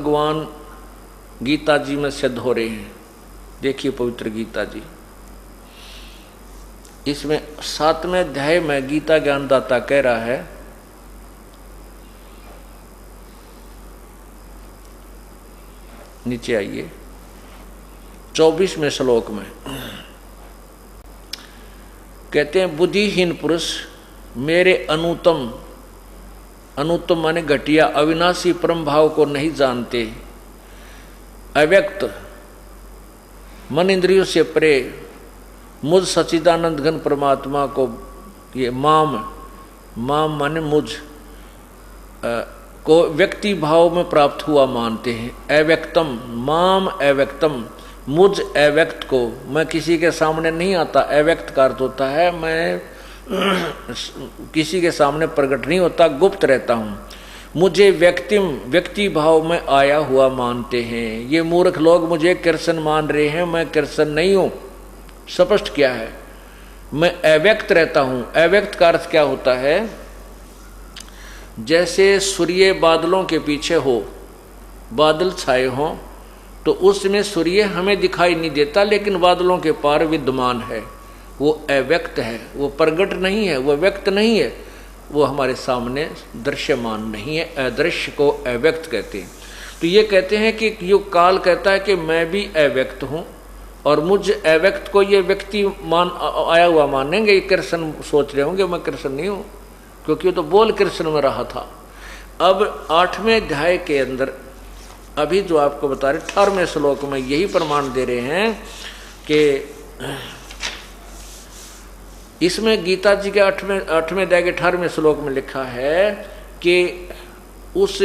भगवान गीता जी में सिद्ध हो रहे हैं। देखिए पवित्र गीता जी, इसमें 7वें अध्याय में गीता ज्ञानदाता कह रहा है, नीचे आइए 24वें श्लोक में कहते हैं, बुद्धिहीन पुरुष मेरे अनुत्तम, अनुत्तम माने घटिया अविनाशी परम भाव को नहीं जानते, अव्यक्त मन इंद्रियों से परे मुझ सच्चिदानंद घन परमात्मा को, ये माम माने मुझ को व्यक्ति भाव में प्राप्त हुआ मानते हैं। अव्यक्तम माम अव्यक्तम, मुझ अव्यक्त को, मैं किसी के सामने नहीं आता। अव्यक्त का अर्थ होता है मैं किसी के सामने प्रकट नहीं होता, गुप्त रहता हूँ। मुझे व्यक्ति भाव में आया हुआ मानते हैं। ये मूर्ख लोग मुझे कृष्ण मान रहे हैं, मैं कृष्ण नहीं हूँ। स्पष्ट क्या है, मैं अव्यक्त रहता हूँ। अव्यक्त का अर्थ क्या होता है, जैसे सूर्य बादलों के पीछे हो, बादल छाए हों तो उसमें सूर्य हमें दिखाई नहीं देता, लेकिन बादलों के पार विद्यमान है। वो अव्यक्त है, वो प्रगट नहीं है, वो व्यक्त नहीं है, वो हमारे सामने दृश्यमान नहीं है। अदृश्य को अव्यक्त कहते हैं। तो ये कहते हैं कि यो काल कहता है कि मैं भी अव्यक्त हूँ, और मुझ अव्यक्त को ये व्यक्ति मान आया हुआ मानेंगे। ये कृष्ण सोच रहे होंगे मैं कृष्ण नहीं हूँ, क्योंकि वो तो बोल कृष्ण में रहा था। अब 8वें अध्याय के अंदर अभी जो आपको बता रहे 18वें श्लोक में यही प्रमाण दे रहे हैं कि इसमें गीता जी के 8वें अध्याय के 18वें श्लोक में लिखा है कि उस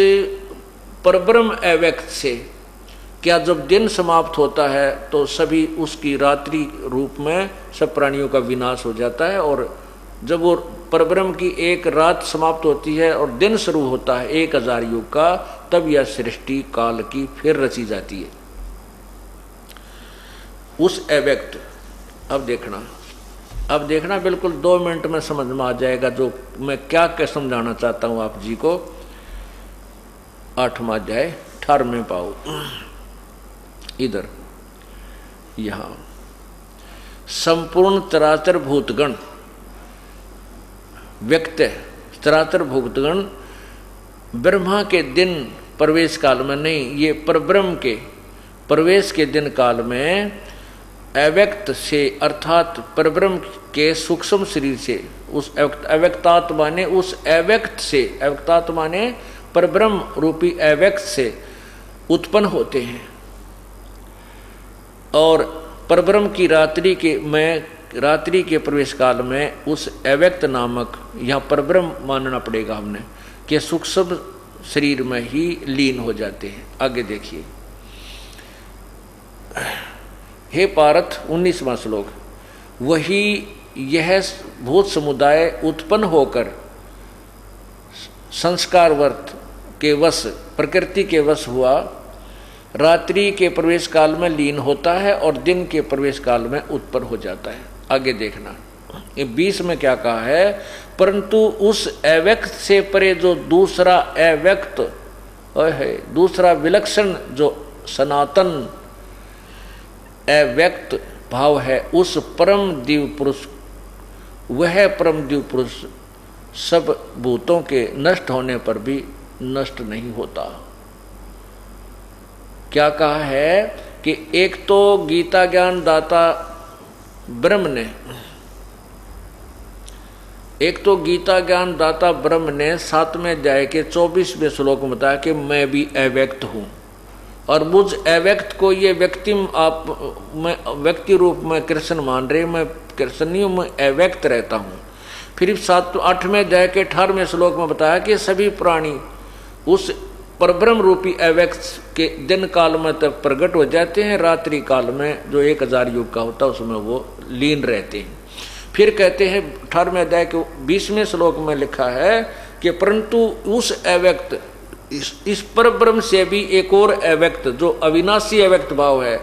परब्रह्म अव्यक्त से क्या जब दिन समाप्त होता है तो सभी उसकी रात्रि रूप में सब प्राणियों का विनाश हो जाता है, और जब वो परब्रह्म की एक रात समाप्त होती है और दिन शुरू होता है 1000 युग का, तब यह सृष्टि काल की फिर रची जाती है। उस अव्यक्त, अब देखना बिल्कुल 2 मिनट में समझ में आ जाएगा जो मैं क्या समझाना चाहता हूं आप जी को। 8वां अध्याय 18वें पाओ, इधर यहां संपूर्ण चराचर भूतगण व्यक्त है। चराचर भूतगण ब्रह्मा के दिन प्रवेश काल में नहीं, ये परब्रह्म के प्रवेश के दिन काल में अव्यक्त से अर्थात परब्रह्म के सूक्ष्म शरीर से, उस अव्यक्तात्मा ने उस अव्यक्त से, अव्यक्तात्मा ने परब्रह्म रूपी अव्यक्त से उत्पन्न होते हैं। और परब्रह्म की रात्रि के प्रवेश काल में उस अव्यक्त नामक, यहाँ परब्रह्म मानना पड़ेगा हमने, कि सूक्ष्म शरीर में ही लीन हो जाते हैं। आगे देखिए, हे पार्थ 19वां श्लोक, वही यह भूत समुदाय उत्पन्न होकर संस्कारवर्त के वश, प्रकृति के वश हुआ, रात्रि के प्रवेश काल में लीन होता है और दिन के प्रवेश काल में उत्पन्न हो जाता है। आगे देखना, ये 20 में क्या कहा है, परंतु उस अव्यक्त से परे जो दूसरा अव्यक्त है, दूसरा विलक्षण जो सनातन अव्यक्त भाव है, उस परम दिव्य पुरुष, वह परम दिव्य पुरुष सब भूतों के नष्ट होने पर भी नष्ट नहीं होता। क्या कहा है कि एक तो गीता ज्ञान दाता ब्रह्म ने, एक तो गीता ज्ञान दाता ब्रह्म ने 7वें अध्याय के 24वें श्लोक में बताया कि मैं भी अव्यक्त हूँ, और मुझ अव्यक्त को ये व्यक्ति रूप में कृष्ण मान रहे, मैं कृष्ण नहीं हूँ, मैं अव्यक्त रहता हूँ। फिर 8वें अध्याय के 18वें श्लोक में बताया कि सभी प्राणी उस परब्रह्म रूपी अव्यक्त के दिन काल में तक प्रकट हो जाते हैं, रात्रि काल में जो 1000 युग का होता है उसमें वो लीन रहते हैं। फिर कहते हैं 18वें अध्याय के 20वें श्लोक में लिखा है कि परंतु उस अव्यक्त, इस परब्रह्म से भी एक और अव्यक्त जो अविनाशी अव्यक्त भाव है,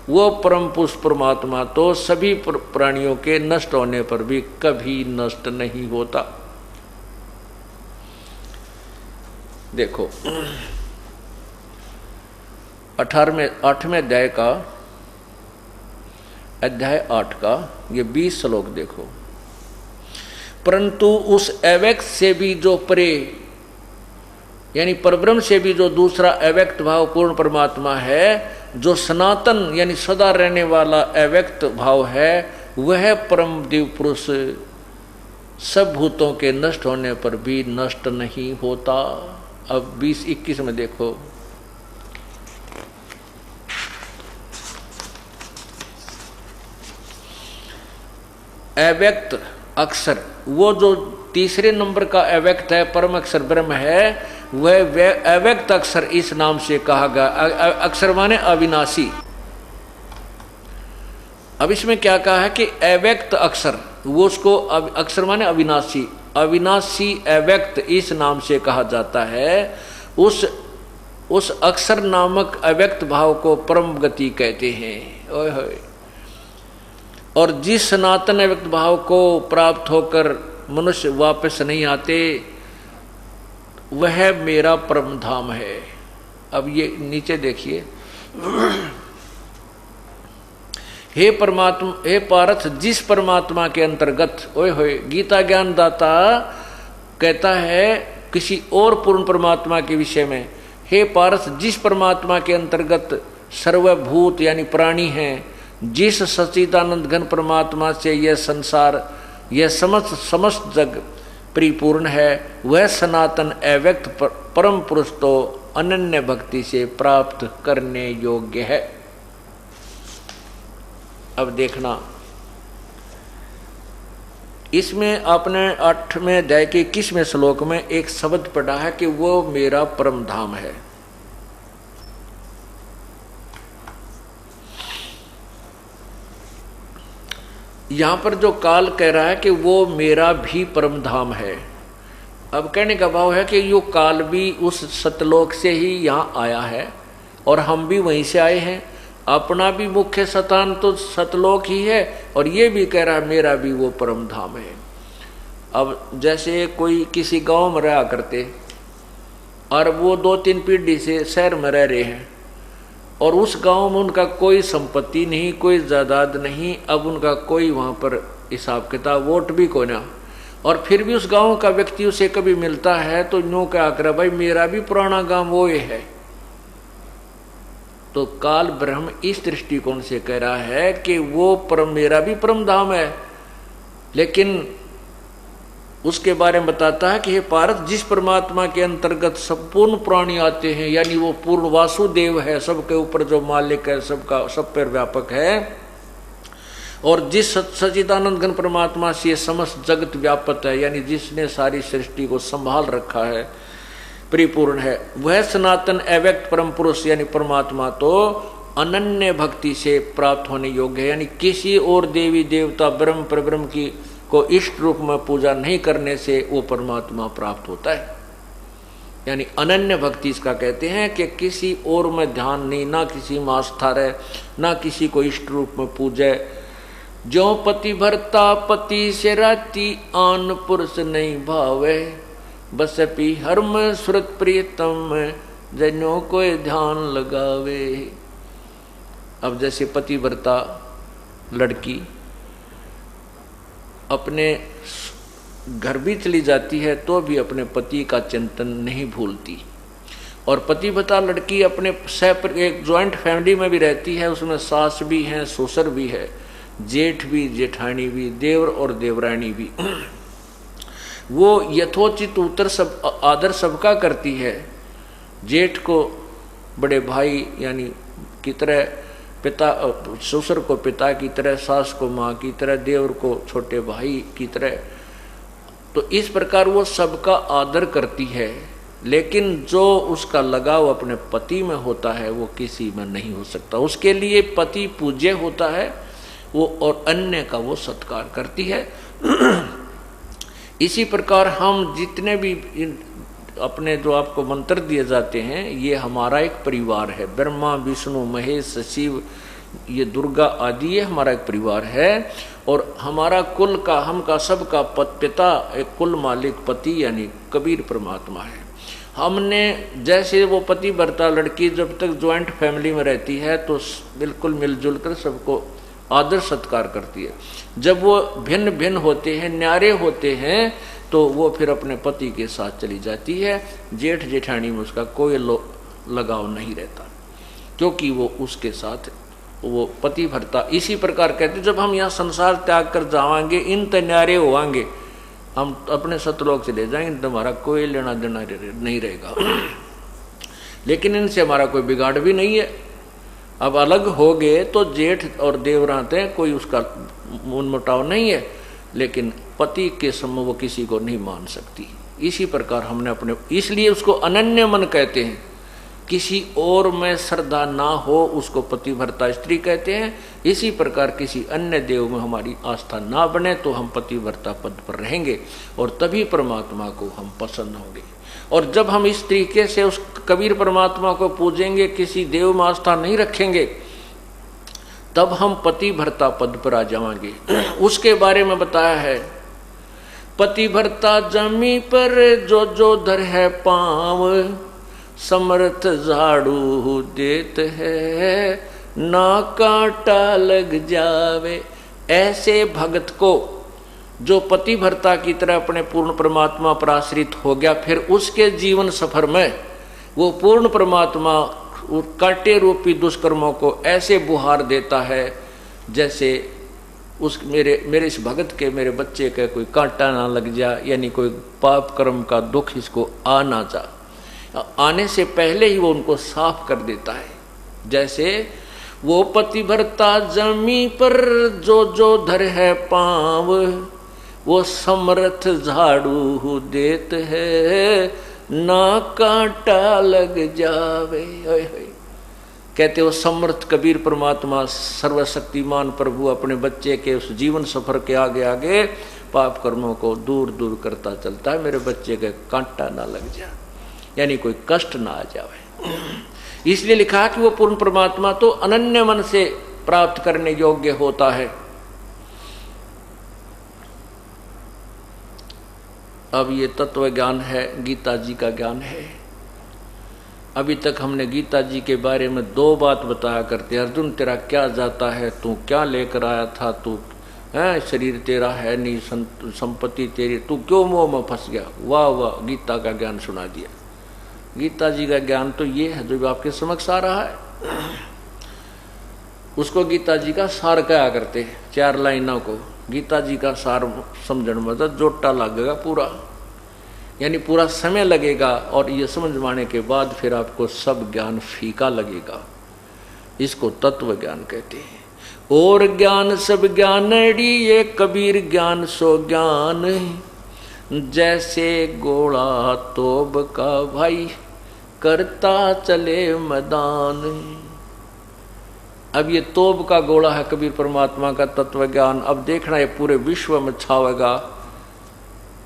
वो परम पुरुष परमात्मा तो सभी प्राणियों के नष्ट होने पर भी कभी नष्ट नहीं होता। देखो 8वें अध्याय का अध्याय 8 का ये 20 श्लोक देखो। परंतु उस अव्यक्त से भी जो परे यानी परब्रह्म से भी जो दूसरा अव्यक्त भाव पूर्ण परमात्मा है, जो सनातन यानी सदा रहने वाला अव्यक्त भाव है, वह परम दिव्य पुरुष सब भूतों के नष्ट होने पर भी नष्ट नहीं होता। अब 20-21 में देखो। अव्यक्त अक्षर, वो जो तीसरे नंबर का अव्यक्त है, परम अक्षर ब्रह्म है, वह अव्यक्त अक्षर इस नाम से कहा गया। अक्षर माने अविनाशी। अब इसमें क्या कहा है कि अव्यक्त अक्षर, वो उसको अक्षर माने अविनाशी, अविनाशी अव्यक्त इस नाम से कहा जाता है। उस अक्षर नामक अव्यक्त भाव को परम गति कहते हैं। ओए होए। और जिस सनातन अव्यक्त भाव को प्राप्त होकर मनुष्य वापस नहीं आते, वह मेरा परम धाम है। अब ये नीचे देखिए। हे परमात्मा, हे पार्थ, जिस परमात्मा के अंतर्गत, ओए होए, गीता ज्ञान दाता कहता है किसी और पूर्ण परमात्मा के विषय में, हे पार्थ, जिस परमात्मा के अंतर्गत सर्वभूत यानी प्राणी हैं, जिस सच्चिदानंद घन परमात्मा से यह संसार, यह समस्त जग परिपूर्ण है, वह सनातन अव्यक्त परम पुरुष तो अनन्य भक्ति से प्राप्त करने योग्य है। अब देखना, इसमें आपने 8वें अध्याय के 21वें श्लोक में एक शब्द पढ़ा है कि वो मेरा परम धाम है। यहां पर जो काल कह रहा है कि वो मेरा भी परम धाम है। अब कहने का भाव है कि यो काल भी उस सतलोक से ही यहाँ आया है और हम भी वहीं से आए हैं। अपना भी मुख्य स्थान तो सतलोक ही है और ये भी कह रहा है मेरा भी वो परम धाम है। अब जैसे कोई किसी गांव में रहा करते और वो 2-3 पीढ़ी से शहर में रह रहे हैं और उस गांव में उनका कोई संपत्ति नहीं, कोई जायदाद नहीं, अब उनका कोई वहाँ पर हिसाब किताब, वोट भी कोई ना, और फिर भी उस गांव का व्यक्ति उसे कभी मिलता है तो यूँ क्या कर, भाई मेरा भी पुराना गांव वो ये है। तो काल ब्रह्म इस दृष्टिकोण से कह रहा है कि वो परम, मेरा भी परम धाम है, लेकिन उसके बारे में बताता है कि हे पार्थ, जिस परमात्मा के अंतर्गत संपूर्ण प्राणी आते हैं, यानी वो पूर्ण वासुदेव है, सबके ऊपर जो मालिक है, सबका सब पर व्यापक है, और जिस सच्चिदानंद घन परमात्मा से समस्त जगत व्यापक है, यानी जिसने सारी सृष्टि को संभाल रखा है, परिपूर्ण है, वह सनातन अव्यक्त परम पुरुष यानी परमात्मा तो अनन्य भक्ति से प्राप्त होने योग्य है। यानी किसी और देवी देवता ब्रह्म परब्रह्म की को इष्ट रूप में पूजा नहीं करने से वो परमात्मा प्राप्त होता है। यानी अनन्य भक्ति इसका कहते हैं कि किसी और में ध्यान नहीं, ना किसी में आस्था रहे, ना किसी को इष्ट रूप में पूजे। जो पति भरता पति से राती, आन पुरुष नहीं भावे, बस पी हर्म सुरत प्रियतम, जनो कोई ध्यान लगावे। अब जैसे पति भरता लड़की अपने घर भी चली जाती है तो भी अपने पति का चिंतन नहीं भूलती, और पतिव्रता लड़की अपने एक ज्वाइंट फैमिली में भी रहती है, उसमें सास भी है, ससुर भी है, जेठ भी, जेठानी भी, देवर और देवरानी भी। वो यथोचित उत्तर सब आदर सबका करती है। जेठ को बड़े भाई यानी की तरह, पिता ससुर को पिता की तरह, सास को माँ की तरह, देवर को छोटे भाई की तरह। तो इस प्रकार वो सबका आदर करती है, लेकिन जो उसका लगाव अपने पति में होता है वो किसी में नहीं हो सकता। उसके लिए पति पूज्य होता है वो, और अन्य का वो सत्कार करती है। इसी प्रकार हम जितने भी अपने जो आपको मंत्र दिए जाते हैं, ये हमारा एक परिवार है। ब्रह्मा विष्णु महेश शिव, ये दुर्गा आदि, ये हमारा एक परिवार है। और हमारा कुल का, हम का सबका पिता, एक कुल मालिक पति यानी कबीर परमात्मा है। हमने जैसे वो पति भर्ता लड़की जब तक ज्वाइंट फैमिली में रहती है तो बिल्कुल मिलजुल कर सबको आदर सत्कार करती है। जब वो भिन्न भिन्न होते हैं, न्यारे होते हैं, तो वो फिर अपने पति के साथ चली जाती है। जेठ जेठानी में उसका कोई लगाव नहीं रहता, क्योंकि वो उसके साथ वो पति भरता। इसी प्रकार कहते जब हम यहाँ संसार त्याग कर जावांगे, इन तन्यारे होवांगे, हम अपने सतलोक चले जाएंगे, तुम्हारा कोई लेना देना नहीं रहेगा। लेकिन इनसे हमारा कोई बिगाड़ भी नहीं है। अब अलग हो गए तो जेठ और देवरात हैं, कोई उसका मनमुटाव नहीं है, लेकिन पति के समय वो किसी को नहीं मान सकती। इसी प्रकार हमने अपने, इसलिए उसको अनन्य मन कहते हैं। किसी और में श्रद्धा ना हो उसको पतिव्रता स्त्री कहते हैं। इसी प्रकार किसी अन्य देव में हमारी आस्था ना बने तो हम पतिव्रता पद पर रहेंगे और तभी परमात्मा को हम पसंद होंगे। और जब हम इस तरीके से उस कबीर परमात्मा को पूजेंगे, किसी देव में आस्था नहीं रखेंगे, तब हम पतिव्रता पद पर आ जाएंगे। उसके बारे में बताया है, पतिव्रता जमी पर जो जो धर है पाँव, समर्थ झाड़ू देत है, ना कांटा लग जावे। ऐसे भगत को जो पतिव्रता की तरह अपने पूर्ण परमात्मा पर आश्रित हो गया, फिर उसके जीवन सफर में वो पूर्ण परमात्मा कांटे रूपी दुष्कर्मों को ऐसे बुहार देता है जैसे उस मेरे इस भगत के, मेरे बच्चे के कोई कांटा ना लग जा, यानी कोई पाप कर्म का दुख इसको आ ना जा, आने से पहले ही वो उनको साफ कर देता है। जैसे वो पतिव्रता जमी पर जो जो धर है पाँव, वो समर्थ झाड़ू देत है, ना कांटा लग जावे। कहते हो समर्थ कबीर परमात्मा सर्वशक्तिमान प्रभु अपने बच्चे के उस जीवन सफर के आगे आगे पाप कर्मों को दूर दूर करता चलता है। मेरे बच्चे के कांटा ना लग जाए, यानी कोई कष्ट ना आ जाए। इसलिए लिखा कि वो पूर्ण परमात्मा तो अनन्य मन से प्राप्त करने योग्य होता है। अब ये तत्व ज्ञान है, गीता जी का ज्ञान है। अभी तक हमने गीता जी के बारे में 2 बात बताया करते। अर्जुन तेरा क्या जाता है, तू क्या लेकर आया था, तू है शरीर तेरा है नहीं, संपत्ति तेरी, तू क्यों मोह में फंस गया। वाह वाह, गीता का ज्ञान सुना दिया। गीता जी का ज्ञान तो ये है जो आपके समक्ष आ रहा है। उसको गीता जी का सार कहा करते, 4 लाइनों को। गीता जी का सार समझने में तो जोटा लगेगा पूरा, यानी पूरा समय लगेगा, और ये समझवाने के बाद फिर आपको सब ज्ञान फीका लगेगा। इसको तत्व ज्ञान कहते हैं। और ज्ञान सब ज्ञानड़ी, ये कबीर ज्ञान सो ज्ञान, जैसे गोला तोब का भाई, करता चले मैदान। अब ये तोब का गोला है कबीर परमात्मा का तत्व ज्ञान। अब देखना ये पूरे विश्व में छावेगा,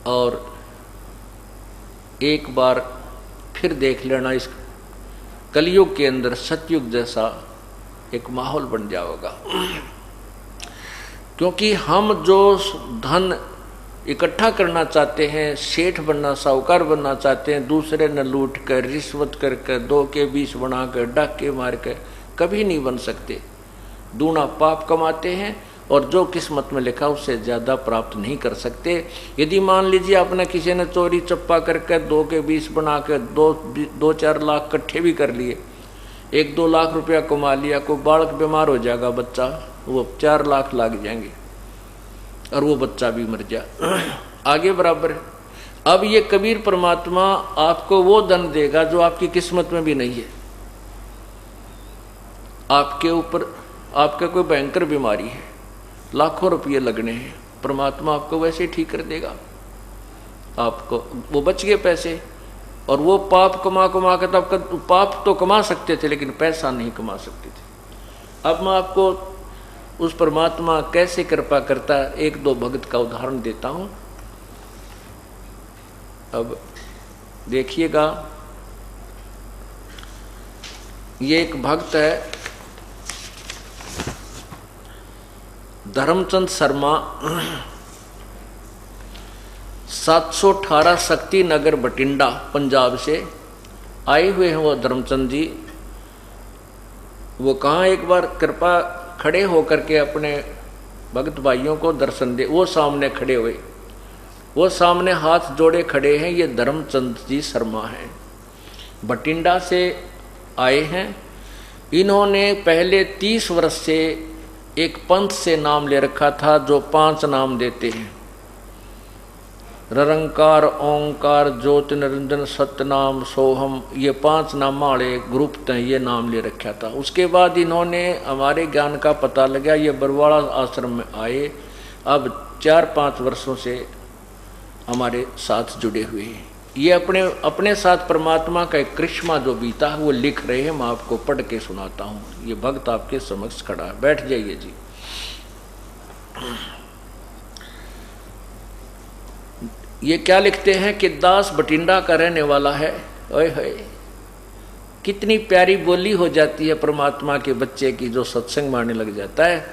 और एक बार फिर देख लेना इस कलयुग के अंदर सतयुग जैसा एक माहौल बन जाएगा। क्योंकि हम जो धन इकट्ठा करना चाहते हैं, सेठ बनना, साहूकार बनना चाहते हैं, दूसरे न लूट कर, रिश्वत करके, 2 के 20 बना कर, डाके मार कर, कभी नहीं बन सकते। दूना पाप कमाते हैं, और जो किस्मत में लिखा उससे ज़्यादा प्राप्त नहीं कर सकते। यदि मान लीजिए आपने किसी ने चोरी चप्पा करके 2 के 20 बना कर 2-4 लाख इकट्ठे भी कर लिए, 1-2 लाख रुपया कमा लिया, कोई बालक बीमार हो जाएगा बच्चा, वो 4 लाख लग जाएंगे, और वो बच्चा भी मर जाए, आगे बराबर है। अब ये कबीर परमात्मा आपको वो धन देगा जो आपकी किस्मत में भी नहीं है। आपके ऊपर आपका कोई भयंकर बीमारी है, लाखों रुपये लगने हैं, परमात्मा आपको वैसे ही ठीक कर देगा। आपको वो बच गए पैसे, और वो पाप कमा के तब पाप तो कमा सकते थे लेकिन पैसा नहीं कमा सकते थे। अब मैं आपको उस परमात्मा कैसे कृपा करता है 1-2 भगत का उदाहरण देता हूं। अब देखिएगा, ये एक भक्त है धर्मचंद शर्मा। 718 शक्ति नगर बठिंडा पंजाब से आए हुए हैं वो धर्मचंद जी। वो कहाँ एक बार कृपा खड़े होकर के अपने भक्त भाइयों को दर्शन दे। वो सामने खड़े हुए, वो सामने हाथ जोड़े खड़े हैं। ये धर्मचंद जी शर्मा हैं, बठिंडा से आए हैं। इन्होंने पहले 30 वर्ष से एक पंथ से नाम ले रखा था जो 5 नाम देते हैं, निरंकार, ओंकार, ज्योति निरंजन, सतनाम, सोहम। ये 5 नाम वाले ग्रुप थे, ये नाम ले रखा था। उसके बाद इन्होंने हमारे ज्ञान का पता लगा, ये बरवाड़ा आश्रम में आए। अब 4-5 वर्षों से हमारे साथ जुड़े हुए हैं। ये अपने साथ परमात्मा का एक करिश्मा जो बीता है वो लिख रहे हैं। मैं आपको पढ़ के सुनाता हूँ। ये भक्त आपके समक्ष खड़ा है, बैठ जाइए जी। ये क्या लिखते हैं कि दास बठिंडा का रहने वाला है। ओए होए, कितनी प्यारी बोली हो जाती है परमात्मा के बच्चे की जो सत्संग मारने लग जाता है।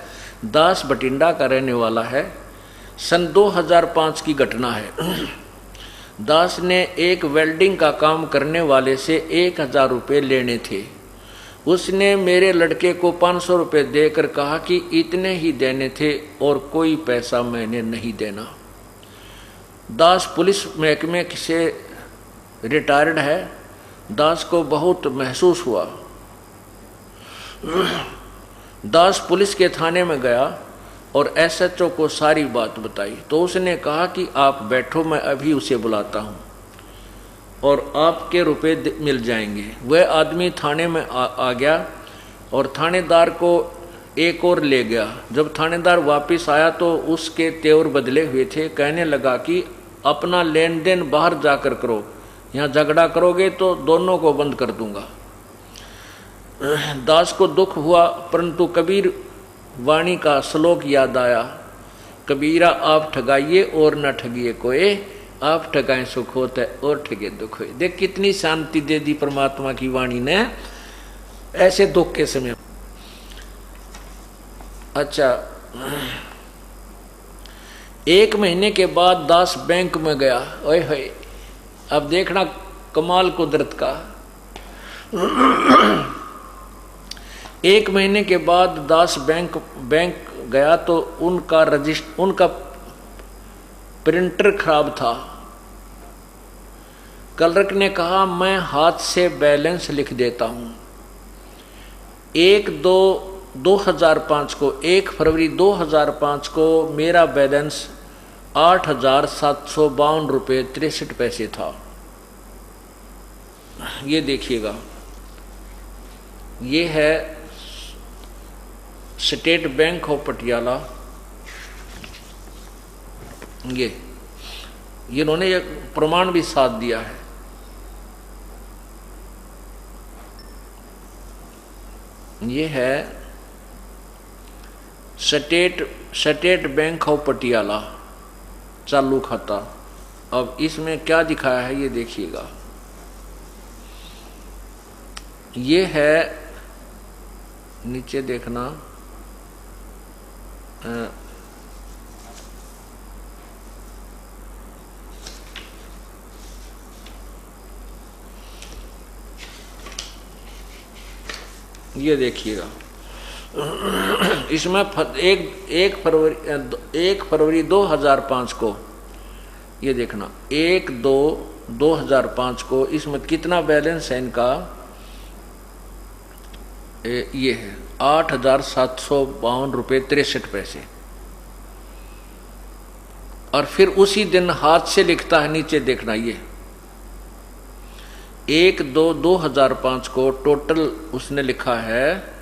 दास बठिंडा का रहने वाला है। सन 2005 की घटना है। दास ने एक वेल्डिंग का काम करने वाले से 1000 रुपये लेने थे। उसने मेरे लड़के को 500 रुपये देकर कहा कि इतने ही देने थे और कोई पैसा मैंने नहीं देना। दास पुलिस महकमे से रिटायर्ड है। दास को बहुत महसूस हुआ। दास पुलिस के थाने में गया और एसएचओ को सारी बात बताई। तो उसने कहा कि आप बैठो, मैं अभी उसे बुलाता हूँ और आपके रुपए मिल जाएंगे। वह आदमी थाने में आ गया और थानेदार को एक और ले गया। जब थानेदार वापस आया तो उसके तेवर बदले हुए थे। कहने लगा कि अपना लेन देन बाहर जाकर करो, यहाँ झगड़ा करोगे तो दोनों को बंद कर दूंगा। दास को दुख हुआ, परंतु कबीर वाणी का श्लोक याद आया। कबीरा आप ठगाइए और न ठगिए कोई, आप ठगाएं सुख होता है और ठगे दुख होए। देख कितनी शांति दे दी परमात्मा की वाणी ने ऐसे दुख के समय। अच्छा, 1 महीने के बाद दास बैंक में गया। ओए होए, अब देखना कमाल कुदरत का। 1 महीने के बाद दास बैंक गया तो उनका प्रिंटर खराब था। क्लर्क ने कहा मैं हाथ से बैलेंस लिख देता हूं। 1 फरवरी 2005 को मेरा बैलेंस 8,752 रुपये 63 पैसे था। ये देखिएगा, ये है स्टेट बैंक ऑफ पटियाला। ये इन्होंने एक प्रमाण भी साथ दिया है। ये है स्टेट बैंक ऑफ पटियाला चालू खाता। अब इसमें क्या दिखाया है ये देखिएगा। ये है, नीचे देखना, ये देखिएगा। इसमें 1 फरवरी 2005 को, ये देखना 1/2/2005 को इसमें कितना बैलेंस है इनका। ये है 8,752 रुपये 63 पैसे। और फिर उसी दिन हाथ से लिखता है, नीचे देखना, ये 1/2/2005 को टोटल उसने लिखा है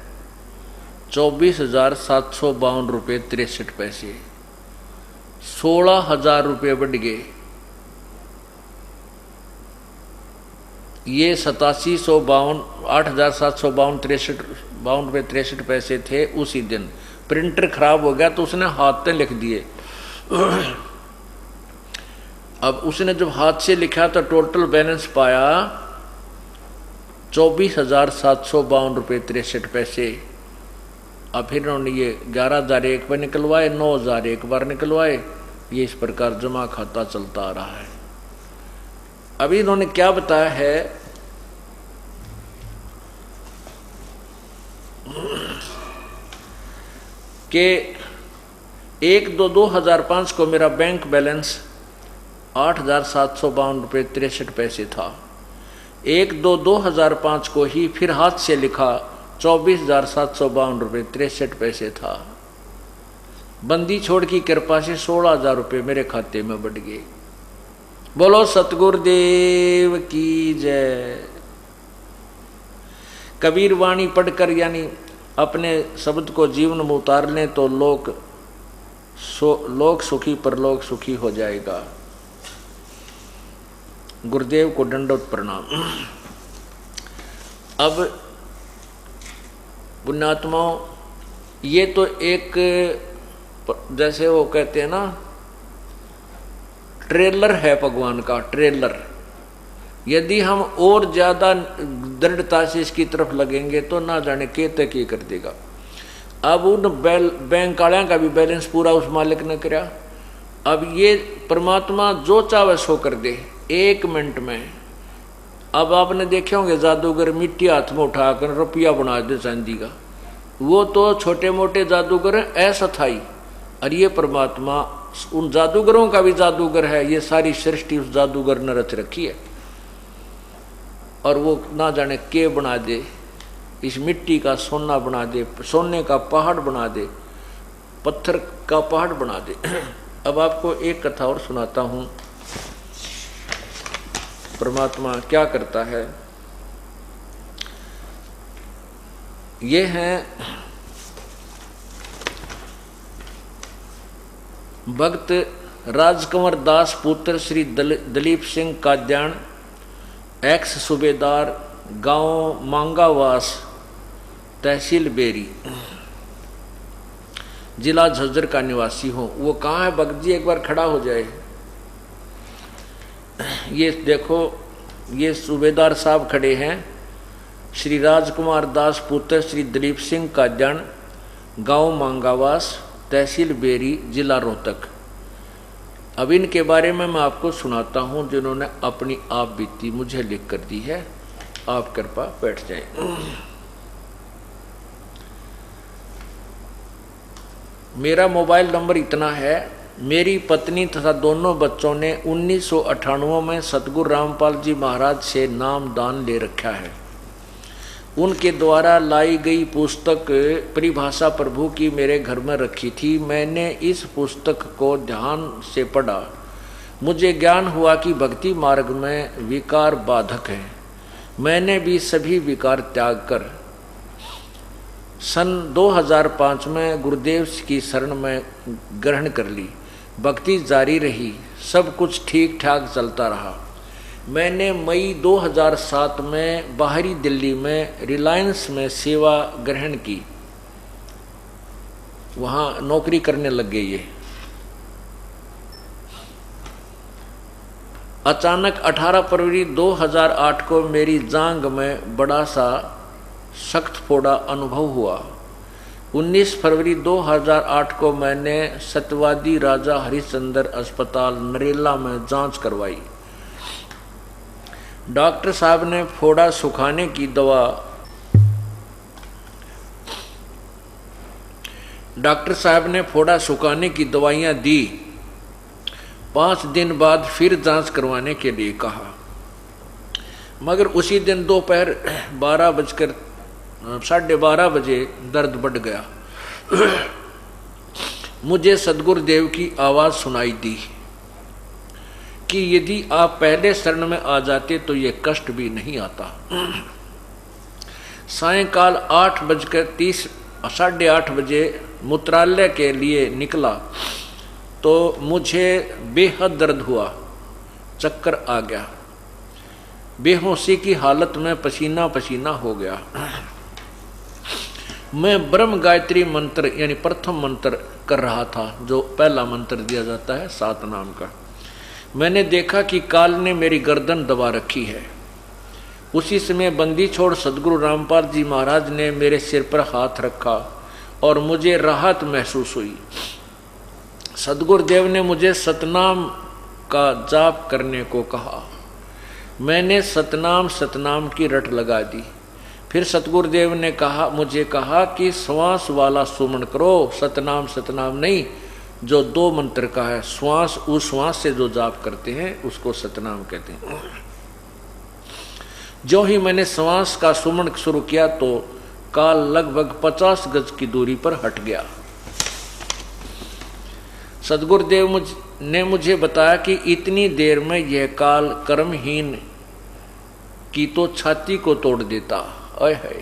24,752 रुपये 63 पैसे। 16,000 रुपये बढ़ गए। ये 8752 8,752 रुपये 63 पैसे थे उसी दिन। प्रिंटर खराब हो गया तो उसने हाथ से लिख दिए। अब उसने जब हाथ से लिखा तो टोटल बैलेंस पाया 24,752 रुपये 63 पैसे। अब फिर उन्होंने ये 11,000 एक बार निकलवाए, 9,000 एक बार निकलवाए, ये इस प्रकार जमा खाता चलता आ रहा है। अभी इन्होंने क्या बताया है कि 1/2/2005 को मेरा बैंक बैलेंस 8,752.63 था। 1/2/2005 को ही फिर हाथ से लिखा 24,752.63 था। बंदी छोड़ की कृपा से 16,000 रुपये मेरे खाते में बढ़ गए। बोलो सतगुरुदेव की जय। कबीर वाणी पढ़कर यानी अपने शब्द को जीवन में उतार लें तो लोक सुखी परलोक सुखी हो जाएगा। गुरुदेव को दंडवत प्रणाम। अब पुण्यात्माओं, ये तो एक जैसे वो कहते हैं ना ट्रेलर है भगवान का, ट्रेलर। यदि हम और ज्यादा दृढ़ता से इसकी तरफ लगेंगे तो ना जाने के तक ये कर देगा। अब उन बैंक वाਲਿयों का भी बैलेंस पूरा उस मालिक ने कराया। अब ये परमात्मा जो चाहे सो कर दे 1 मिनट में। अब आपने देखे होंगे जादूगर मिट्टी हाथ में उठाकर रुपया बना दे चांदी का, वो तो छोटे मोटे जादूगर हैं अस्थाई, और ये परमात्मा उन जादूगरों का भी जादूगर है। ये सारी सृष्टि उस जादूगर ने रच रखी है, और वो ना जाने के बना दे, इस मिट्टी का सोना बना दे, सोने का पहाड़ बना दे, पत्थर का पहाड़ बना दे। अब आपको एक कथा और सुनाता हूँ, परमात्मा क्या करता है। ये है भक्त राजकंवर दास पुत्र श्री दलीप सिंह काद्याण, एक्स सूबेदार, गांव मांगावास, तहसील बेरी, जिला झज्जर का निवासी हूं। वो कहाँ है भक्त जी, एक बार खड़ा हो जाए। ये देखो, ये सूबेदार साहब खड़े हैं, श्री राजकुमार दास पुत्र श्री दलीप सिंह काद्याण, गांव मांगावास, तहसील बेरी, जिला रोहतक। अब इनके बारे में मैं आपको सुनाता हूं, जिन्होंने अपनी आप बीती मुझे लिख कर दी है। आप कृपा बैठ जाएं। मेरा मोबाइल नंबर इतना है। मेरी पत्नी तथा दोनों बच्चों ने 1998 में सतगुरु रामपाल जी महाराज से नाम दान ले रखा है। उनके द्वारा लाई गई पुस्तक परिभाषा प्रभु की मेरे घर में रखी थी। मैंने इस पुस्तक को ध्यान से पढ़ा। मुझे ज्ञान हुआ कि भक्ति मार्ग में विकार बाधक है। मैंने भी सभी विकार त्याग कर सन 2005 में गुरुदेव की शरण में ग्रहण कर ली। भक्ति जारी रही, सब कुछ ठीक ठाक चलता रहा। मैंने मई 2007 में बाहरी दिल्ली में रिलायंस में सेवा ग्रहण की, वहाँ नौकरी करने लग गई। ये अचानक 18 फरवरी 2008 को मेरी जांघ में बड़ा सा सख्त फोड़ा अनुभव हुआ। 19 फरवरी 2008 को मैंने सत्यवादी राजा हरिश्चंद्र अस्पताल नरेला में जांच करवाई। डॉक्टर साहब ने फोड़ा सुखाने की दवाइयां दी। 5 दिन बाद फिर जांच करवाने के लिए कहा, मगर उसी दिन दोपहर 12:30 बजे दर्द बढ़ गया। मुझे सद्गुरुदेव की आवाज़ सुनाई दी कि यदि आप पहले शरण में आ जाते तो ये कष्ट भी नहीं आता। सायंकाल 8:30 बजे मूत्रालय के लिए निकला तो मुझे बेहद दर्द हुआ, चक्कर आ गया, बेहोशी की हालत में पसीना पसीना हो गया। मैं ब्रह्म गायत्री मंत्र यानी प्रथम मंत्र कर रहा था, जो पहला मंत्र दिया जाता है 7 नाम का। मैंने देखा कि काल ने मेरी गर्दन दबा रखी है। उसी समय बंदी छोड़ सदगुरु रामपाल जी महाराज ने मेरे सिर पर हाथ रखा और मुझे राहत महसूस हुई। सद्गुरुदेव ने मुझे सतनाम का जाप करने को कहा। मैंने सतनाम सतनाम की रट लगा दी। फिर सतगुरुदेव ने मुझे कहा कि श्वास वाला सुमन करो, सतनाम सतनाम नहीं, जो 2 मंत्र का है। श्वास, उस श्वास से जो जाप करते हैं उसको सतनाम कहते हैं। जो ही मैंने श्वास का सुमन शुरू किया तो काल लगभग 50 गज की दूरी पर हट गया। सद्गुरुदेव ने मुझे बताया कि इतनी देर में यह काल कर्महीन की तो छाती को तोड़ देता। अय है।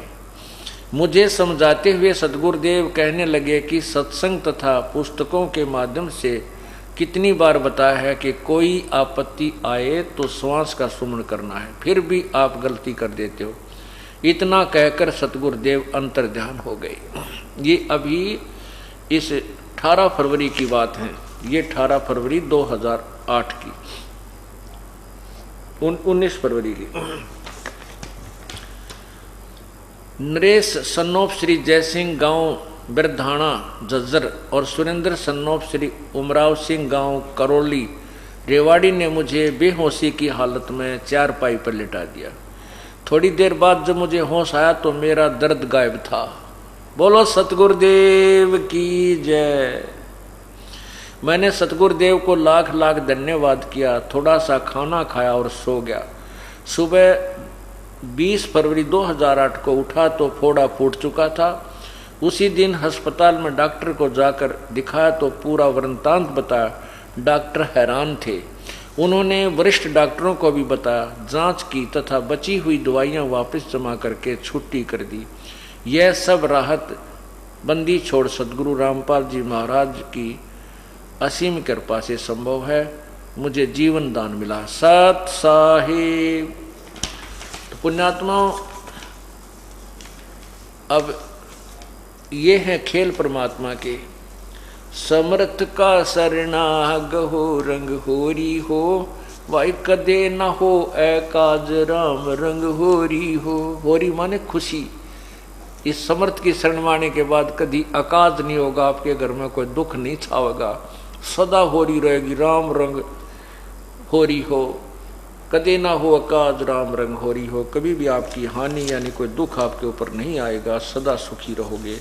मुझे समझाते हुए सद्गुरुदेव कहने लगे कि सत्संग तथा पुस्तकों के माध्यम से कितनी बार बताया है कि कोई आपत्ति आए तो श्वास का सुमन करना है, फिर भी आप गलती कर देते हो। इतना कहकर सद्गुरुदेव अंतर्ध्यान हो गए। ये अभी इस 18 फरवरी की बात है। ये 18 फरवरी 2008 की, 19 फरवरी की। नरेश सन्नोप श्री जयसिंह गांव बिरधाना झज्जर और सुरेंद्र सन्नोप श्री उमराव सिंह गांव करौली रेवाड़ी ने मुझे बेहोशी की हालत में चारपाई पर लिटा दिया। थोड़ी देर बाद जब मुझे होश आया तो मेरा दर्द गायब था। बोलो सतगुरुदेव की जय। मैंने सतगुरुदेव को लाख लाख धन्यवाद किया। थोड़ा सा खाना खाया और सो गया। सुबह 20 फरवरी 2008 को उठा तो फोड़ा फूट चुका था। उसी दिन अस्पताल में डॉक्टर को जाकर दिखाया तो पूरा वृत्तांत बताया। डॉक्टर हैरान थे। उन्होंने वरिष्ठ डॉक्टरों को भी बताया, जांच की तथा बची हुई दवाइयां वापस जमा करके छुट्टी कर दी। यह सब राहत बंदी छोड़ सदगुरु रामपाल जी महाराज की असीम कृपा से संभव है। मुझे जीवन दान मिला। सत साहिब। तो पुण्यात्माओं, अब ये है खेल परमात्मा के। समर्थ का सरनाग हो, रंग होरी हो, वाई कदे न हो एकाज राम रंग होरी हो। होरी माने खुशी। इस समर्थ की शरण माने के बाद कभी अकाज नहीं होगा, आपके घर में कोई दुख नहीं छावेगा, सदा होरी रहेगी। राम रंग होरी हो, कदे ना हो अकाज राम रंग होरी हो। कभी भी आपकी हानि यानी कोई दुख आपके ऊपर नहीं आएगा, सदा सुखी रहोगे।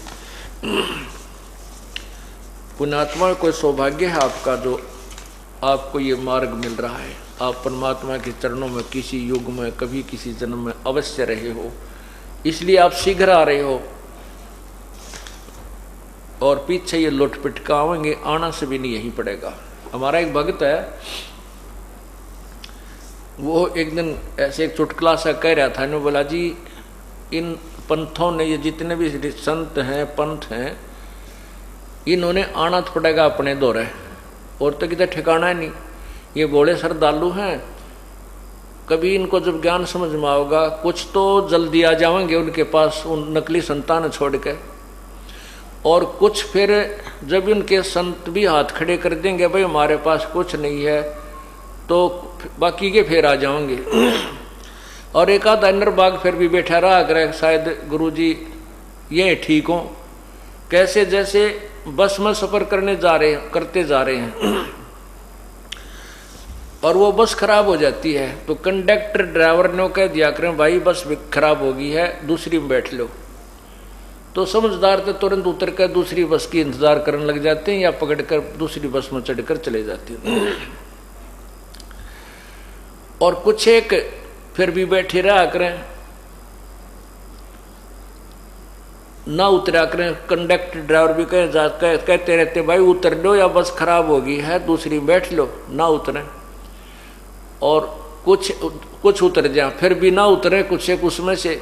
पुण्यात्मा, कोई सौभाग्य है आपका जो आपको ये मार्ग मिल रहा है। आप परमात्मा के चरणों में किसी युग में कभी किसी जन्म में अवश्य रहे हो, इसलिए आप शीघ्र आ रहे हो। और पीछे ये लुट पिटकावेंगे, आना से भी नहीं यही पड़ेगा। हमारा एक भक्त है, वो एक दिन ऐसे एक चुटकुला सा कह रहा था। इन्होंने बोला, जी इन पंथों ने, ये जितने भी संत हैं पंथ हैं, इन्होंने आना तो पड़ेगा अपने दौरे, और तो कितना ठिकाना नहीं। ये बोले श्रद्धालु हैं, कभी इनको जब ज्ञान समझ में आओगा कुछ तो जल्दी आ जाएंगे उनके पास, उन नकली संतान छोड़ के, और कुछ फिर जब उनके संत भी हाथ खड़े कर देंगे, भाई हमारे पास कुछ नहीं है, तो बाकी के फिर आ जाएंगे। और एक आधा नरबाग फिर भी बैठा रहा करे, शायद गुरुजी ये ठीक हो। कैसे जैसे बस में सफर करते जा रहे हैं और वो बस खराब हो जाती है, तो कंडक्टर ड्राइवर ने कह दिया करें, भाई बस खराब हो गई है, दूसरी में बैठ लो। तो समझदार तो तुरंत उतर कर दूसरी बस की इंतजार करने लग जाते हैं, या पकड़कर दूसरी बस में चढ़कर चले जाते हैं। और कुछ एक फिर भी बैठे रहा करें, ना उतरा करें। कंडक्टर ड्राइवर भी कहते रहते, भाई उतर लो या बस खराब हो गई है, दूसरी बैठ लो, ना उतरे। और कुछ उतर जाए, फिर भी ना उतरे कुछ एक उसमें से।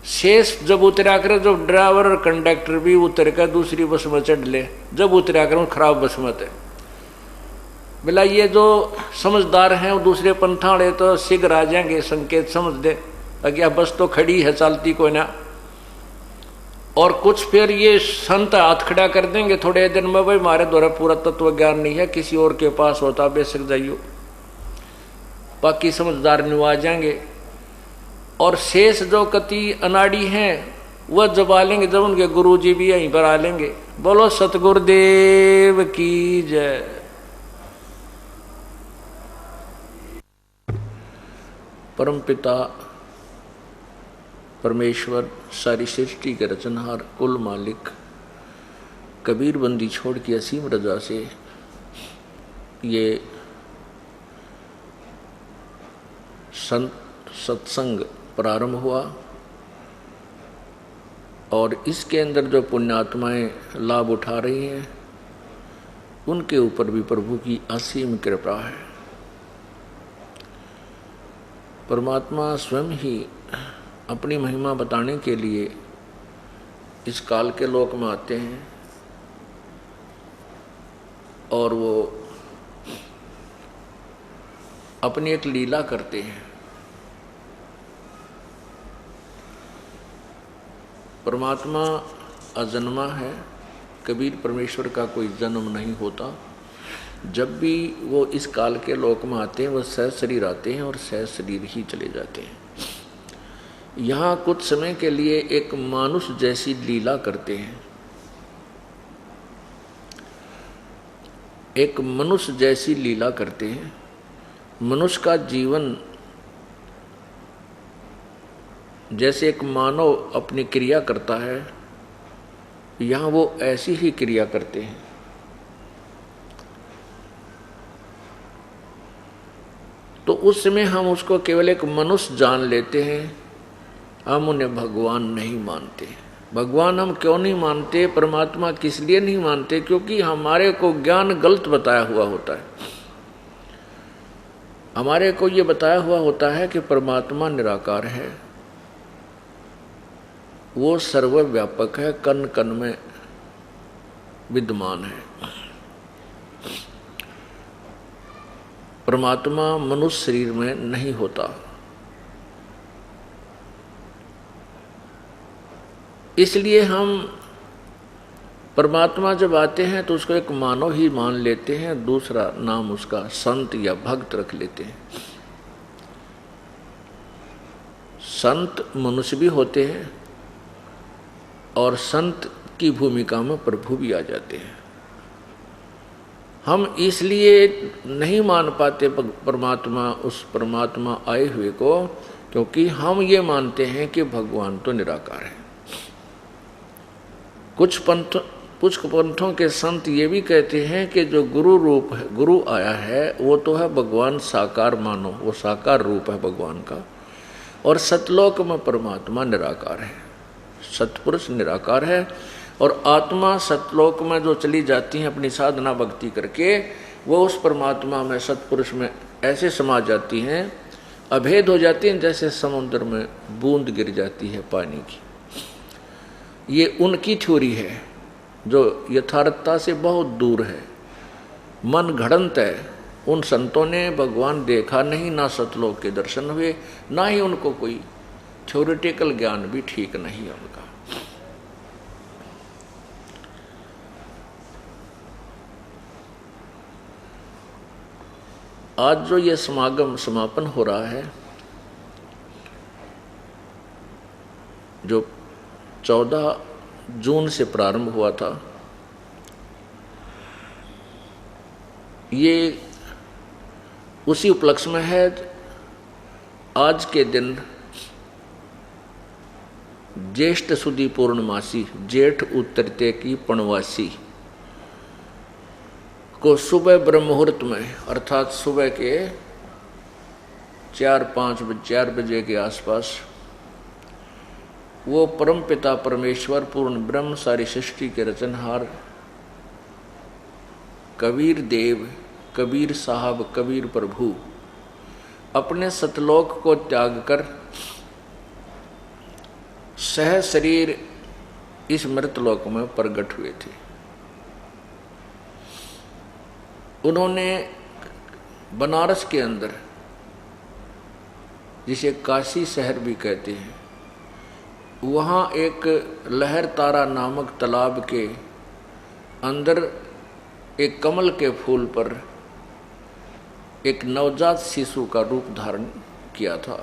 शेष जब उतरा करें, जब ड्राइवर और कंडक्टर भी उतर कर दूसरी बस में चढ़ ले, जब उतरा करें खराब बस में थे। बोला ये जो समझदार हैं वो दूसरे पंथा वाले तो शीघ्र आ जाएंगे, संकेत समझ दे, अगर बस तो खड़ी है चलती कोई ना। और कुछ फिर ये संत हाथ खड़ा कर देंगे थोड़े दिन में, भाई हमारे द्वारा पूरा तत्व ज्ञान नहीं है, किसी और के पास होता बेशक जाइयो। बाकी समझदार नहीं आ जाएंगे। और शेष जो कति अनाड़ी हैं वह जब आ लेंगे, जब उनके गुरुजी भी यहीं पर आ लेंगे, बोलो सतगुरुदेव की जय। परमपिता परमेश्वर, सारी सृष्टि के रचनहार, कुल मालिक, कबीर बंदी छोड़ की असीम रजा से ये सत्संग प्रारंभ हुआ और इसके अंदर जो पुण्यात्माएं लाभ उठा रही हैं उनके ऊपर भी प्रभु की असीम कृपा है। परमात्मा स्वयं ही अपनी महिमा बताने के लिए इस काल के लोक में आते हैं और वो अपनी एक लीला करते हैं। परमात्मा अजन्मा है, कबीर परमेश्वर का कोई जन्म नहीं होता। जब भी वो इस काल के लोक में आते हैं वो सहज शरीर आते हैं और सहज शरीर ही चले जाते हैं। यहाँ कुछ समय के लिए एक मानुष जैसी लीला करते हैं, एक मनुष्य जैसी लीला करते हैं। मनुष्य का जीवन जैसे एक मानव अपनी क्रिया करता है, यहाँ वो ऐसी ही क्रिया करते हैं। तो उस समय हम उसको केवल एक मनुष्य जान लेते हैं, हम उन्हें भगवान नहीं मानते। भगवान हम क्यों नहीं मानते, परमात्मा किस लिए नहीं मानते? क्योंकि हमारे को ज्ञान गलत बताया हुआ होता है। हमारे को ये बताया हुआ होता है कि परमात्मा निराकार है, वो सर्वव्यापक है, कण कण में विद्यमान है। परमात्मा मनुष्य शरीर में नहीं होता। इसलिए हम परमात्मा जब आते हैं तो उसको एक मानव ही मान लेते हैं, दूसरा नाम उसका संत या भक्त रख लेते हैं। संत मनुष्य भी होते हैं और संत की भूमिका में प्रभु भी आ जाते हैं। हम इसलिए नहीं मान पाते परमात्मा, उस परमात्मा आए हुए को, क्योंकि हम ये मानते हैं कि भगवान तो निराकार है। कुछ पंथों के संत ये भी कहते हैं कि जो गुरु रूप है, गुरु आया है, वो तो है भगवान साकार मानो, वो साकार रूप है भगवान का। और सतलोक में परमात्मा निराकार है, सतपुरुष निराकार है। और आत्मा सतलोक में जो चली जाती हैं अपनी साधना भक्ति करके, वो उस परमात्मा में, सतपुरुष में ऐसे समा जाती हैं, अभेद हो जाती हैं, जैसे समुद्र में बूंद गिर जाती है पानी की। ये उनकी थ्योरी है जो यथार्थता से बहुत दूर है, मन घड़ंत है। उन संतों ने भगवान देखा नहीं, ना सतलोक के दर्शन हुए, ना ही उनको कोई थ्योरेटिकल ज्ञान भी ठीक नहीं है उनका। आज जो ये समापन हो रहा है, जो 14 जून से प्रारंभ हुआ था, ये उसी उपलक्ष्य में है। आज के दिन ज्येष्ठ सुदी पूर्णमासी, जेठ उतरते की पूर्णवासी को सुबह ब्रह्म मुहूर्त में, अर्थात सुबह के 4 बजे के आसपास, वो परम पिता परमेश्वर पूर्ण ब्रह्म, सारी सृष्टि के रचनहार कबीर देव, कबीर साहब, कबीर प्रभु अपने सतलोक को त्याग कर सह शरीर इस मृतलोक में प्रकट हुए थे। उन्होंने बनारस के अंदर, जिसे काशी शहर भी कहते हैं, वहाँ एक लहर तारा नामक तालाब के अंदर एक कमल के फूल पर एक नवजात शिशु का रूप धारण किया था।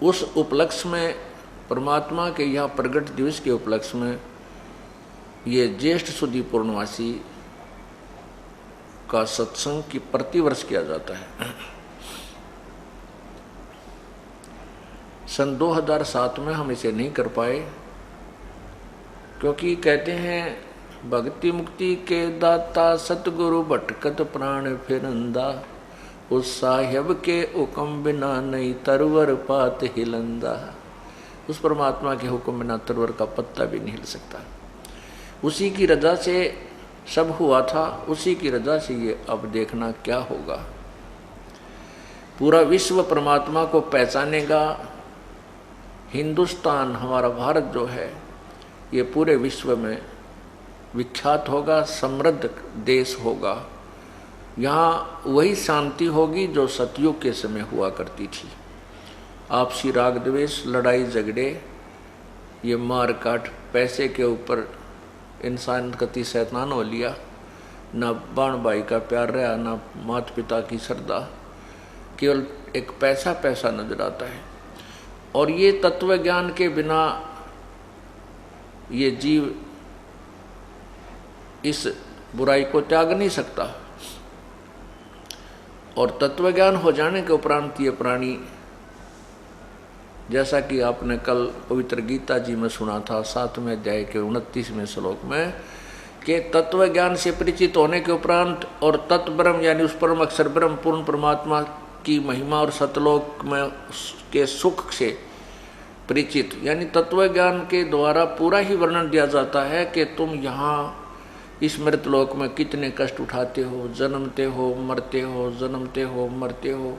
उस उपलक्ष्य में, परमात्मा के यहाँ प्रगट दिवस के उपलक्ष्य में, ये ज्येष्ठ शुद्धि पूर्णमासी का सत्संग की प्रतिवर्ष किया जाता है। सन 2007 में हम इसे नहीं कर पाए, क्योंकि कहते हैं भक्ति मुक्ति के दाता सतगुरु भटकत प्राण फिरंदा, उस साहिब के हुक्म बिना नहीं तरवर पात हिलंदा। उस परमात्मा के हुक्म बिना तरवर का पत्ता भी नहीं हिल सकता। उसी की रजा से सब हुआ था, उसी की रजा से ये अब देखना क्या होगा। पूरा विश्व परमात्मा को पहचानेगा। हिंदुस्तान, हमारा भारत जो है, ये पूरे विश्व में विख्यात होगा, समृद्ध देश होगा। यहाँ वही शांति होगी जो सतयुग के समय हुआ करती थी। आपसी राग द्वेष, लड़ाई झगड़े, ये मार काट, पैसे के ऊपर इंसान कति शैतान हो लिया। ना बाण भाई का प्यार रहा, ना माता पिता की श्रद्धा, केवल एक पैसा पैसा नजर आता है। और ये तत्व ज्ञान के बिना ये जीव इस बुराई को त्याग नहीं सकता। और तत्व ज्ञान हो जाने के उपरांत ये प्राणी, जैसा कि आपने कल पवित्र गीता जी में सुना था 7वें अध्याय के 29वें श्लोक में, कि तत्व ज्ञान से परिचित होने के उपरांत और तत्व ब्रह्म यानी उस परम अक्षर ब्रह्म पूर्ण परमात्मा की महिमा और सतलोक में के सुख से परिचित, यानी तत्व ज्ञान के द्वारा पूरा ही वर्णन दिया जाता है कि तुम यहाँ इस मृतलोक में कितने कष्ट उठाते हो, जन्मते हो मरते हो, जन्मते हो मरते हो,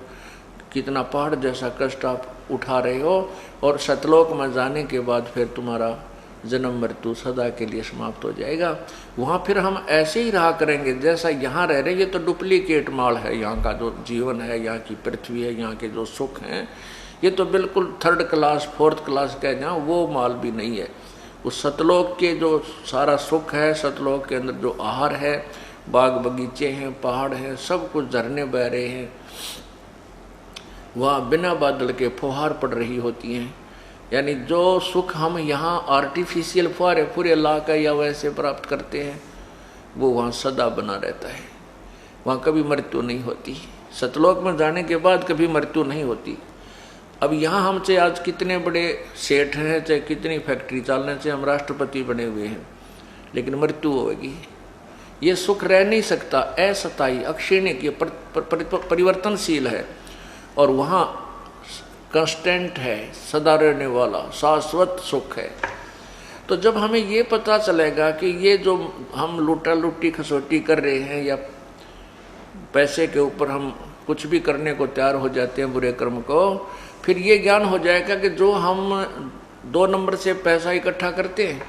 कितना पहाड़ जैसा कष्ट आप उठा रहे हो। और सतलोक में जाने के बाद फिर तुम्हारा जन्म मृत्यु सदा के लिए समाप्त हो जाएगा। वहाँ फिर हम ऐसे ही रहा करेंगे जैसा यहाँ रह रहे। ये तो डुप्लीकेट माल है, यहाँ का जो जीवन है, यहाँ की पृथ्वी है, यहाँ के जो सुख हैं, ये तो बिल्कुल 3rd क्लास 4th क्लास कह जाओ, वो माल भी नहीं है। उस सतलोक के जो सारा सुख है, सतलोक के अंदर जो आहार है, बाग बगीचे हैं, पहाड़ हैं, सब कुछ झरने बह रहे हैं, वहाँ बिना बादल के फुहार पड़ रही होती हैं। यानी जो सुख हम यहाँ आर्टिफिशियल फुहारे पूरे ला का या वैसे प्राप्त करते हैं, वो वहाँ सदा बना रहता है। वहाँ कभी मृत्यु नहीं होती। सतलोक में जाने के बाद कभी मृत्यु नहीं होती। अब यहाँ हमसे आज कितने बड़े सेठ हैं, चाहे कितनी फैक्ट्री चलने से हम राष्ट्रपति बने हुए हैं, लेकिन मृत्यु होगी। ये सुख रह नहीं सकता, अस्थायी अक्षीण की परिवर्तनशील है। और वहाँ कांस्टेंट है, सदा रहने वाला शाश्वत सुख है। तो जब हमें ये पता चलेगा कि ये जो हम लूटा लुट्टी खसोटी कर रहे हैं या पैसे के ऊपर हम कुछ भी करने को तैयार हो जाते हैं बुरे कर्म को, फिर ये ज्ञान हो जाएगा कि जो हम 2 नंबर से पैसा इकट्ठा करते हैं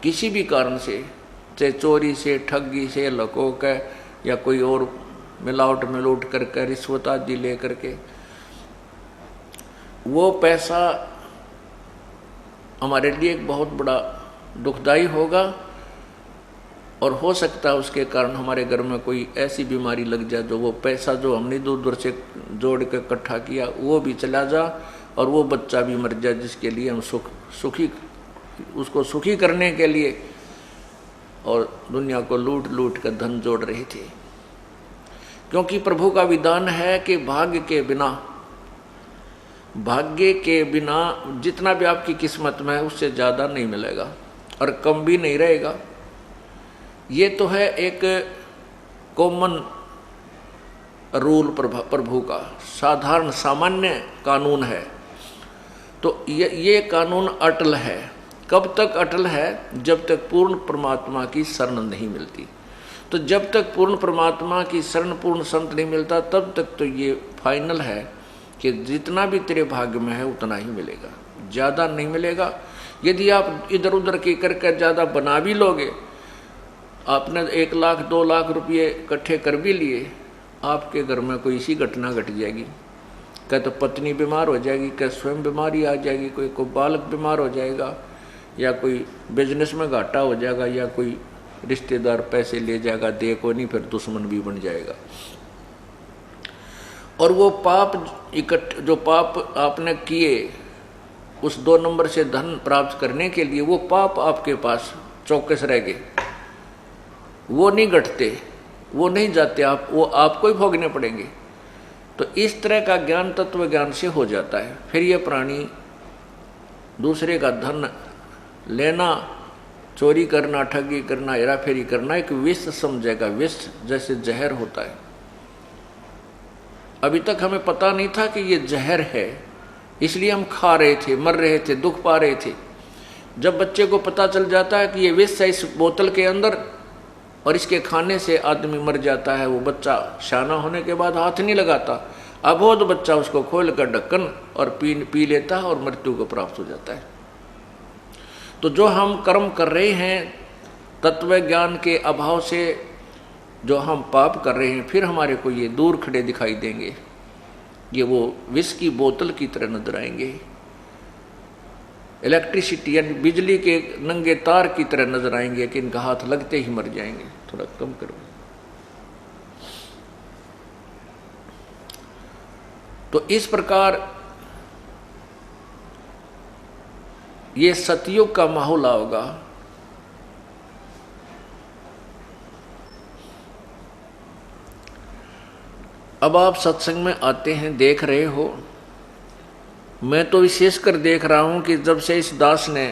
किसी भी कारण से, चाहे चोरी से, ठगी से, लकोक है या कोई और मिलावट मिलूट करके, रिश्वत आदि ले करके, वो पैसा हमारे लिए एक बहुत बड़ा दुखदाई होगा। और हो सकता है उसके कारण हमारे घर में कोई ऐसी बीमारी लग जाए जो वो पैसा जो हमने दूर दूर से जोड़ के इकट्ठा किया वो भी चला जा, और वो बच्चा भी मर जाए जिसके लिए हम उसको सुखी करने के लिए और दुनिया को लूट लूट कर धन जोड़ रहे थे। क्योंकि प्रभु का विधान है कि भाग्य के बिना जितना भी आपकी किस्मत में है उससे ज़्यादा नहीं मिलेगा और कम भी नहीं रहेगा। ये तो है एक कॉमन रूल प्रभु का, साधारण सामान्य कानून है। तो ये कानून अटल है। कब तक अटल है? जब तक पूर्ण परमात्मा की शरण नहीं मिलती। तो जब तक पूर्ण परमात्मा की शरण, पूर्ण संत नहीं मिलता, तब तक तो ये फाइनल है कि जितना भी तेरे भाग्य में है उतना ही मिलेगा, ज़्यादा नहीं मिलेगा। यदि आप इधर उधर की करके ज़्यादा बना भी लोगे, आपने 1 लाख 2 लाख रुपये इकट्ठे कर भी लिए, आपके घर में कोई इसी घटना घट जाएगी। क्या तो पत्नी बीमार हो जाएगी, क्या स्वयं बीमारी आ जाएगी, कोई बालक बीमार हो जाएगा, या कोई बिजनेस में घाटा हो जाएगा, या कोई रिश्तेदार पैसे ले जाएगा, दे को नहीं, फिर दुश्मन भी बन जाएगा। और वो पाप जो पाप आपने किए उस 2 नंबर से धन प्राप्त करने के लिए, वो पाप आपके पास चौकस रह गए, वो नहीं घटते, वो नहीं जाते, वो आपको ही भोगने पड़ेंगे। तो इस तरह का ज्ञान तत्व ज्ञान से हो जाता है। फिर ये प्राणी दूसरे का धन लेना, चोरी करना, ठगी करना, हेराफेरी करना एक विष समझेगा। विष जैसे जहर होता है। अभी तक हमें पता नहीं था कि ये जहर है, इसलिए हम खा रहे थे, मर रहे थे, दुख पा रहे थे। जब बच्चे को पता चल जाता है कि ये विष है इस बोतल के अंदर और इसके खाने से आदमी मर जाता है, वो बच्चा शाना होने के बाद हाथ नहीं लगाता। अबोध बच्चा उसको खोल कर ढक्कन और पी लेता है और मृत्यु को प्राप्त हो जाता है। तो जो हम कर्म कर रहे हैं तत्व ज्ञान के अभाव से, जो हम पाप कर रहे हैं, फिर हमारे को ये दूर खड़े दिखाई देंगे, ये वो विष की बोतल की तरह नजर आएंगे, इलेक्ट्रिसिटी यानी बिजली के नंगे तार की तरह नजर आएंगे कि इनका हाथ लगते ही मर जाएंगे। थोड़ा कम करो। तो इस प्रकार ये सतयुग का माहौल होगा। अब आप सत्संग में आते हैं, देख रहे हो, मैं तो विशेषकर देख रहा हूं कि जब से इस दास ने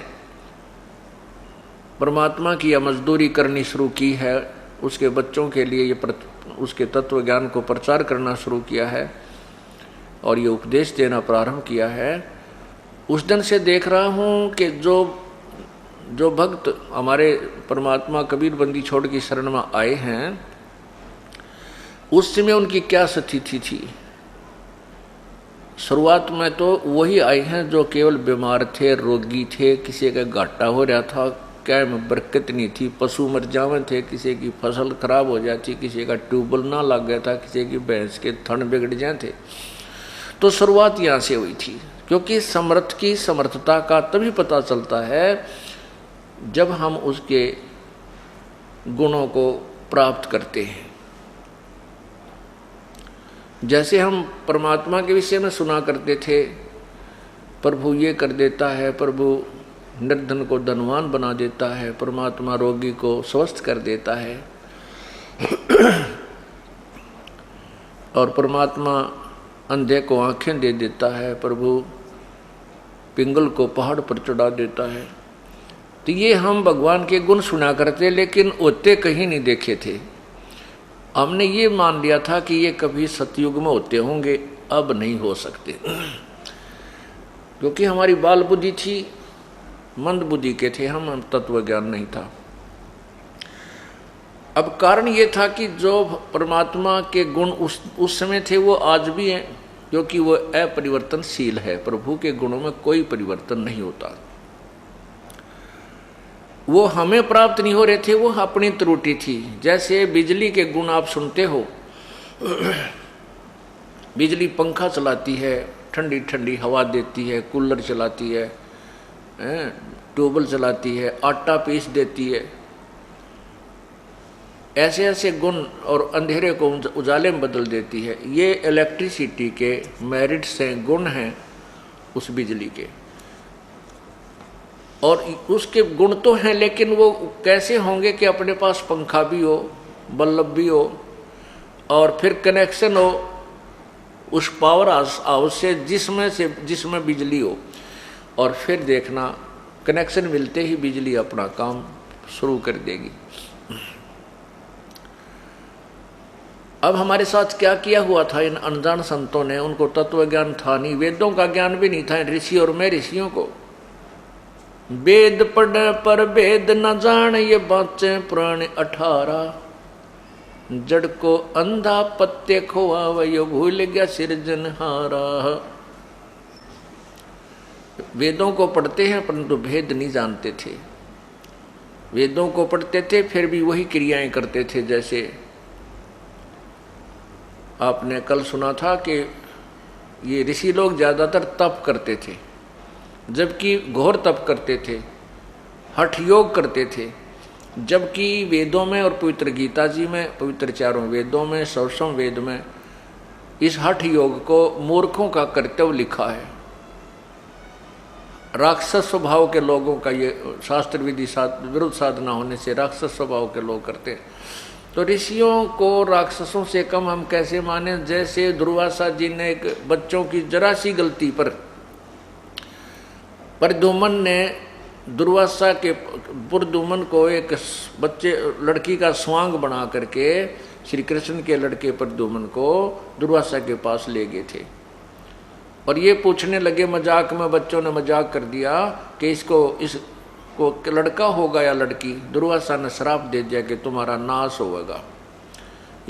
परमात्मा की मजदूरी करनी शुरू की है, उसके बच्चों के लिए उसके तत्व ज्ञान को प्रचार करना शुरू किया है और ये उपदेश देना प्रारंभ किया है, उस दिन से देख रहा हूं कि जो भक्त हमारे परमात्मा कबीर बंदी छोड़ की शरण में आए हैं, उस समय उनकी क्या स्थिति थी। शुरुआत में तो वही आए हैं जो केवल बीमार थे, रोगी थे, किसी का घाटा हो रहा था, क्या में बरकत नहीं थी, पशु मर जावे थे, किसी की फसल खराब हो जाती, किसी का ट्यूबवेल ना लग गया था, किसी की भैंस के थन बिगड़ जाए थे। तो शुरुआत यहाँ से हुई थी, क्योंकि समर्थ की समर्थता का तभी पता चलता है जब हम उसके गुणों को प्राप्त करते हैं। जैसे हम परमात्मा के विषय में सुना करते थे, प्रभु ये कर देता है, प्रभु निर्धन को धनवान बना देता है, परमात्मा रोगी को स्वस्थ कर देता है और परमात्मा अंधे को आंखें दे देता है, प्रभु पिंगल को पहाड़ पर चढ़ा देता है। तो ये हम भगवान के गुण सुना करते, लेकिन होते कहीं नहीं देखे थे। हमने ये मान लिया था कि ये कभी सतयुग में होते होंगे, अब नहीं हो सकते, क्योंकि हमारी बाल बुद्धि थी, मंद बुद्धि के थे हम, तत्व ज्ञान नहीं था। अब कारण ये था कि जो परमात्मा के गुण उस समय थे वो आज भी हैं, क्योंकि वो अपरिवर्तनशील है। प्रभु के गुणों में कोई परिवर्तन नहीं होता। वो हमें प्राप्त नहीं हो रहे थे, वो अपनी त्रुटि थी। जैसे बिजली के गुण आप सुनते हो, बिजली पंखा चलाती है, ठंडी ठंडी हवा देती है, कूलर चलाती है, ट्यूबवेल चलाती है, आटा पीस देती है, ऐसे ऐसे गुण, और अंधेरे को उजाले में बदल देती है। ये इलेक्ट्रिसिटी के मेरिट्स हैं, गुण हैं उस बिजली के। और उसके गुण तो हैं, लेकिन वो कैसे होंगे कि अपने पास पंखा भी हो, बल्ब भी हो, और फिर कनेक्शन हो उस पावर हाउस से जिसमें बिजली हो, और फिर देखना कनेक्शन मिलते ही बिजली अपना काम शुरू कर देगी। अब हमारे साथ क्या किया हुआ था इन अनजान संतों ने? उनको तत्व ज्ञान था नहीं, वेदों का ज्ञान भी नहीं था। ऋषि और मैं ऋषियों को वेद पढ़े पर वेद न जान, ये बाचे पुराने 18। जड़ को अंधा पत्ते खोआ, वह भूल गया सिरजनहारा। वेदों को पढ़ते हैं परंतु भेद नहीं जानते थे। वेदों को पढ़ते थे फिर भी वही क्रियाएं करते थे। जैसे आपने कल सुना था कि ये ऋषि लोग ज्यादातर तप करते थे, जबकि घोर तप करते थे, हठ योग करते थे। जबकि वेदों में और पवित्र गीता जी में, पवित्र चारों वेदों में, 100वें वेद में इस हठ योग को मूर्खों का कर्तव्य लिखा है। राक्षस स्वभाव के लोगों का ये शास्त्र विधि विरुद्ध साधना होने से राक्षस स्वभाव के लोग करते हैं। तो ऋषियों को राक्षसों से कम हम कैसे माने? जैसे दुर्वासा जी ने एक बच्चों की जरा सी गलती पर प्रद्युम्न ने दुर्वासा के प्रद्युम्न को एक बच्चे लड़की का स्वांग बना करके श्री कृष्ण के लड़के प्रद्युम्न को दुर्वासा के पास ले गए थे। और ये पूछने लगे मजाक में, बच्चों ने मजाक कर दिया कि इसको लड़का होगा या लड़की। दुर्वासा ने श्राप दे दिया कि तुम्हारा नाश होगा,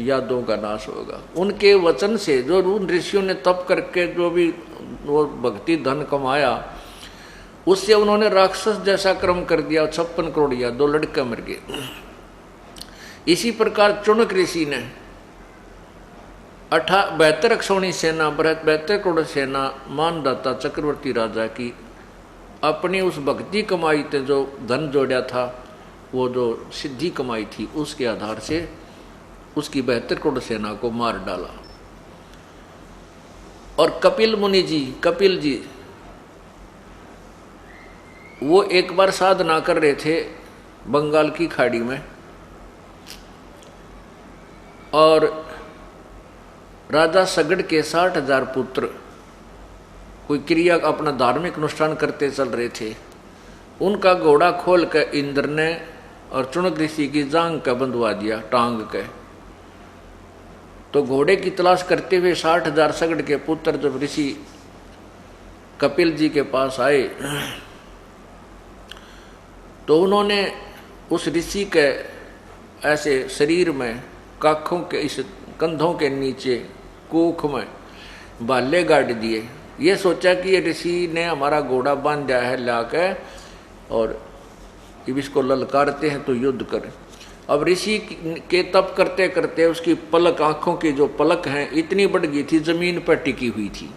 यादों का नाश होगा। उनके वचन से जो उन ऋषियों ने तप करके जो भी वो भक्ति धन कमाया, उससे उन्होंने राक्षस जैसा कर्म कर दिया। 56 करोड़ या 2 लड़के मर गए। इसी प्रकार चुनक ऋषि ने 72 अक्षौणी सेना, 72 करोड़ सेना मानदाता चक्रवर्ती राजा की अपनी उस भक्ति कमाई थे, जो धन जोड़ा था, वो जो सिद्धि कमाई थी, उसके आधार से उसकी 72 करोड़ सेना को मार डाला। और कपिल मुनि जी, कपिल जी, वो एक बार साधना कर रहे थे बंगाल की खाड़ी में, और राजा सगड़ के 60,000 पुत्र कोई क्रिया अपना धार्मिक अनुष्ठान करते चल रहे थे। उनका घोड़ा खोल कर इंद्र ने और चुनक ऋषि की जांग का बंधवा दिया, टांग के। तो घोड़े की तलाश करते हुए 60,000 सगड़ के पुत्र जब ऋषि कपिल जी के पास आए, तो उन्होंने उस ऋषि के ऐसे शरीर में, काखों के इस कंधों के नीचे कोख में भाले गाड़ दिए। ये सोचा कि ये ऋषि ने हमारा घोड़ा बांध दिया है लाके, और अब इसको ललकारते हैं तो युद्ध करें। अब ऋषि के तप करते करते उसकी पलक, आंखों की जो पलक हैं, इतनी बढ़ गई थी, जमीन पर टिकी हुई थी।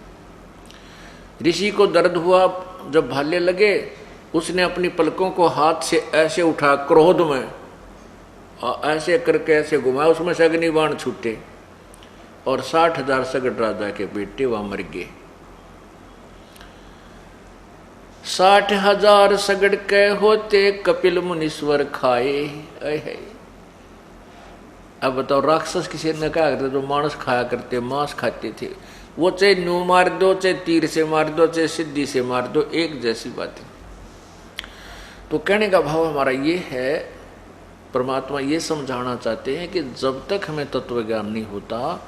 ऋषि को दर्द हुआ, जब भाले लगे उसने अपनी पलकों को हाथ से ऐसे उठा, क्रोध में ऐसे करके ऐसे घुमाया, उसमें से अग्निबाण छूटे और 60,000 सगड़ राजा के बेटे वहां मर गए। 60,000 सगड़ के होते कपिल मुनीश्वर खाए। अब बताओ, राक्षस किसी ने क्या करते? जो मांस खाया करते, मांस खाते थे, वो चाहे न्यू मार दो, चाहे तीर से मार दो, चाहे सिद्धि से मार दो, एक जैसी बात है। तो कहने का भाव हमारा ये है, परमात्मा ये समझाना चाहते हैं कि जब तक हमें तत्व ज्ञान नहीं होता,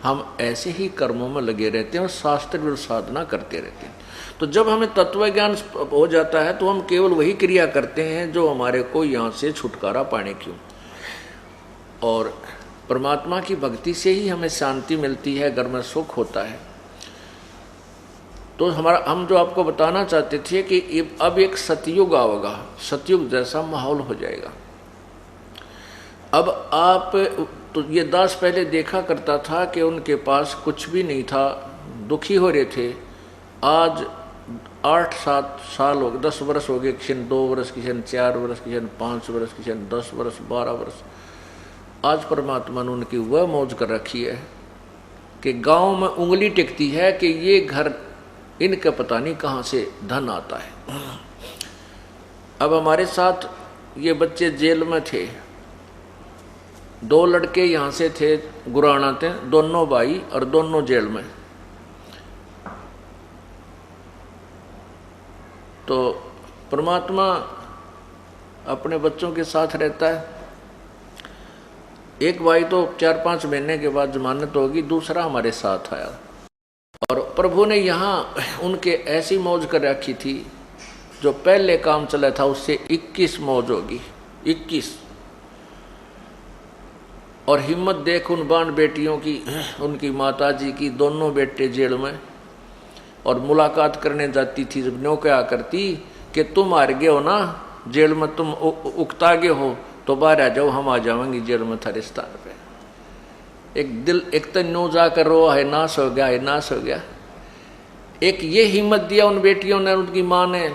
हम ऐसे ही कर्मों में लगे रहते हैं और शास्त्र विरुद्ध साधना करते रहते हैं। तो जब हमें तत्व ज्ञान हो जाता है तो हम केवल वही क्रिया करते हैं जो हमारे को यहाँ से छुटकारा पाने क्यों। और परमात्मा की भक्ति से ही हमें शांति मिलती है, घर में सुख होता है। तो हम जो आपको बताना चाहते थे कि अब एक सतयुग आएगा, सतयुग जैसा माहौल हो जाएगा। अब आप तो ये दास पहले देखा करता था कि उनके पास कुछ भी नहीं था, दुखी हो रहे थे। आज 8-7 साल हो गए, 10 वर्ष हो गए, किसी ने 2 वर्ष, किसी ने 4 वर्ष, किसी ने 5 वर्ष, किसी ने 10 वर्ष, 12 वर्ष। आज परमात्मा ने उनकी वह मौज कर रखी है कि गांव में उंगली टिकती है कि ये घर, इनके पता नहीं कहाँ से धन आता है। अब हमारे साथ ये बच्चे जेल में थे, 2 लड़के यहाँ से थे, गुराना थे, दोनों भाई और दोनों जेल में। तो परमात्मा अपने बच्चों के साथ रहता है। एक भाई तो 4-5 महीने के बाद जमानत होगी, दूसरा हमारे साथ आया। और प्रभु ने यहाँ उनके ऐसी मौज कर रखी थी, जो पहले काम चला था उससे 21 मौज होगी, 21। और हिम्मत देख उन बाण बेटियों की, उनकी माता जी की, दोनों बेटे जेल में। और मुलाकात करने जाती थी, जब न्यों क्या करती कि तुम हार गए हो ना जेल में, तुम उकता गए हो, तो बाहर आ जाओ, हम आ जाएंगे जेल में थारे स्थान पे। एक तो न्यों जाकर रो, है नाश हो गया, है नाश हो गया। एक ये हिम्मत दिया उन बेटियों ने, उनकी माँ ने,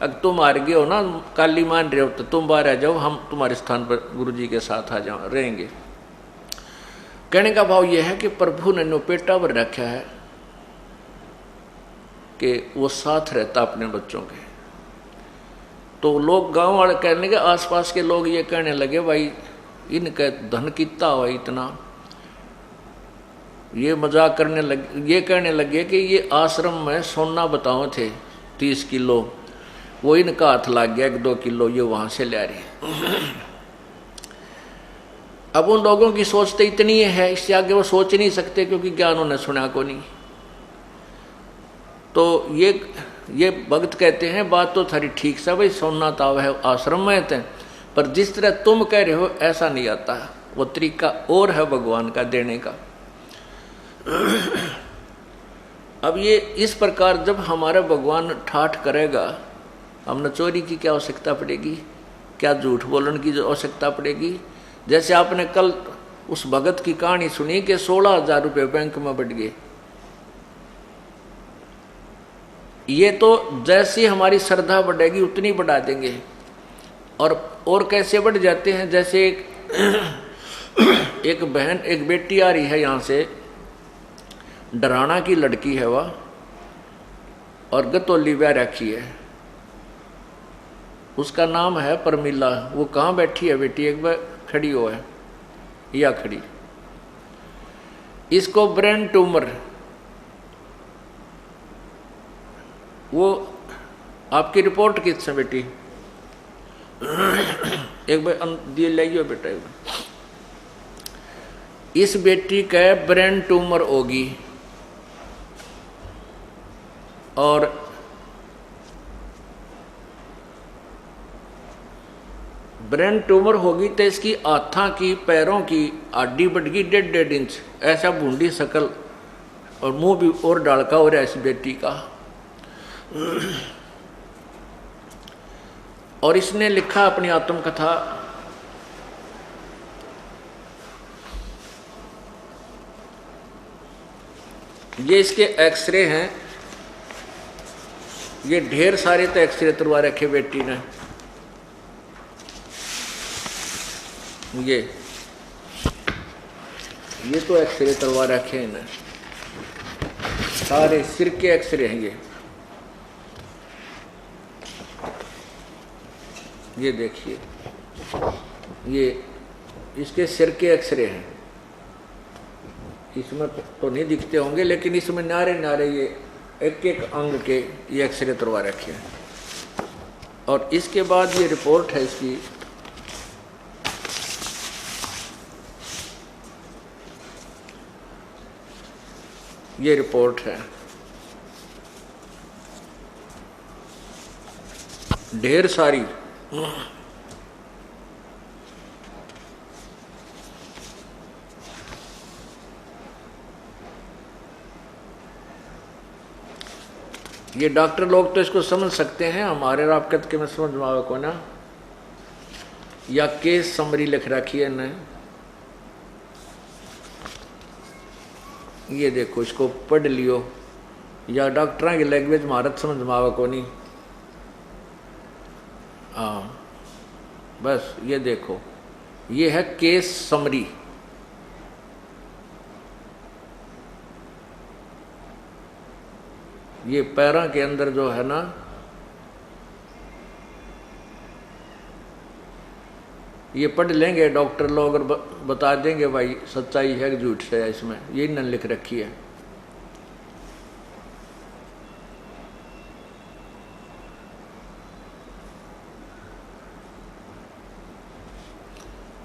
अगर तुम हार गए हो ना, काली मान रहे हो, तो तुम बाहर आ जाओ, हम तुम्हारे स्थान पर गुरु जी के साथ आ जाओ, रहेंगे। कहने का भाव यह है कि प्रभु ने नो पेटा पर रखा है कि वो साथ रहता अपने बच्चों के। तो लोग गांव वाले कहने लगे, आसपास के लोग ये कहने लगे, भाई इनका धन कितना हुआ इतना, ये मजाक करने लगे, ये कहने लगे कि ये आश्रम में सोना बताओ थे 30 किलो, वो इनका हाथ लग गया 1-2 किलो ये वहां से ले रही। अब उन लोगों की सोच तो इतनी है, इससे आगे वो सोच ही नहीं सकते क्योंकि ज्ञान उन्हें सुना को नहीं। तो ये भक्त कहते हैं बात तो थारी ठीक सा भाई, सोना ताव है आश्रम में थे, पर जिस तरह तुम कह रहे हो ऐसा नहीं आता, वो तरीका और है भगवान का देने का। अब ये इस प्रकार जब हमारा भगवान ठाठ करेगा, हमने चोरी की क्या आवश्यकता पड़ेगी, क्या झूठ बोलने की आवश्यकता पड़ेगी। जैसे आपने कल उस भगत की कहानी सुनी कि 16,000 रुपये बैंक में बढ़ गए। ये तो जैसी हमारी श्रद्धा बढ़ेगी उतनी बढ़ा देंगे। और कैसे बढ़ जाते हैं, जैसे एक बहन, एक बेटी आ रही है यहाँ से, डराना की लड़की है वह, और गतौली ब्याह रखी है, उसका नाम है परमिला। वो कहाँ बैठी है बेटी, एक बार खड़ी हो है या खड़ी, इसको ब्रेन ट्यूमर, वो आपकी रिपोर्ट किस है बेटी, एक बार दिए लाइए बेटा, एक बार। इस बेटी का ब्रेन ट्यूमर होगी, और ब्रेन ट्यूमर होगी तो इसकी हाथों की पैरों की हड्डी बढ़ गई 1.5 इंच, ऐसा बूंदी शकल, और मुंह भी और डालका हो रहा है इस बेटी का। और इसने लिखा अपनी आत्मकथा, ये इसके एक्सरे हैं, ये ढेर सारे तो एक्सरे तुरवा रखे बेटी ने। ये तो एक्सरे तुरवा रखे हैं ना, सारे सिर के एक्सरे हैं ये देखिए, ये इसके सिर के एक्सरे हैं। इसमें तो नहीं दिखते होंगे, लेकिन इसमें नारे नारे ये एक अंग के ये एक्सरे तुरवा रखे हैं। और इसके बाद ये रिपोर्ट है इसकी, ये रिपोर्ट है, ढेर सारी। ये डॉक्टर लोग तो इसको समझ सकते हैं, हमारे रापकत के में समझ में को ना, या केस समरी लिख रखी है ना, ये देखो इसको पढ़ लियो, या डॉक्टर की लैंग्वेज भारत समझ में आवे को नहीं। हाँ बस ये देखो, ये है केस समरी। ये पैरों के अंदर जो है ना, ये पढ़ लेंगे डॉक्टर लोग और बता देंगे भाई सच्चाई है कि झूठ है इसमें, यही न लिख रखी है।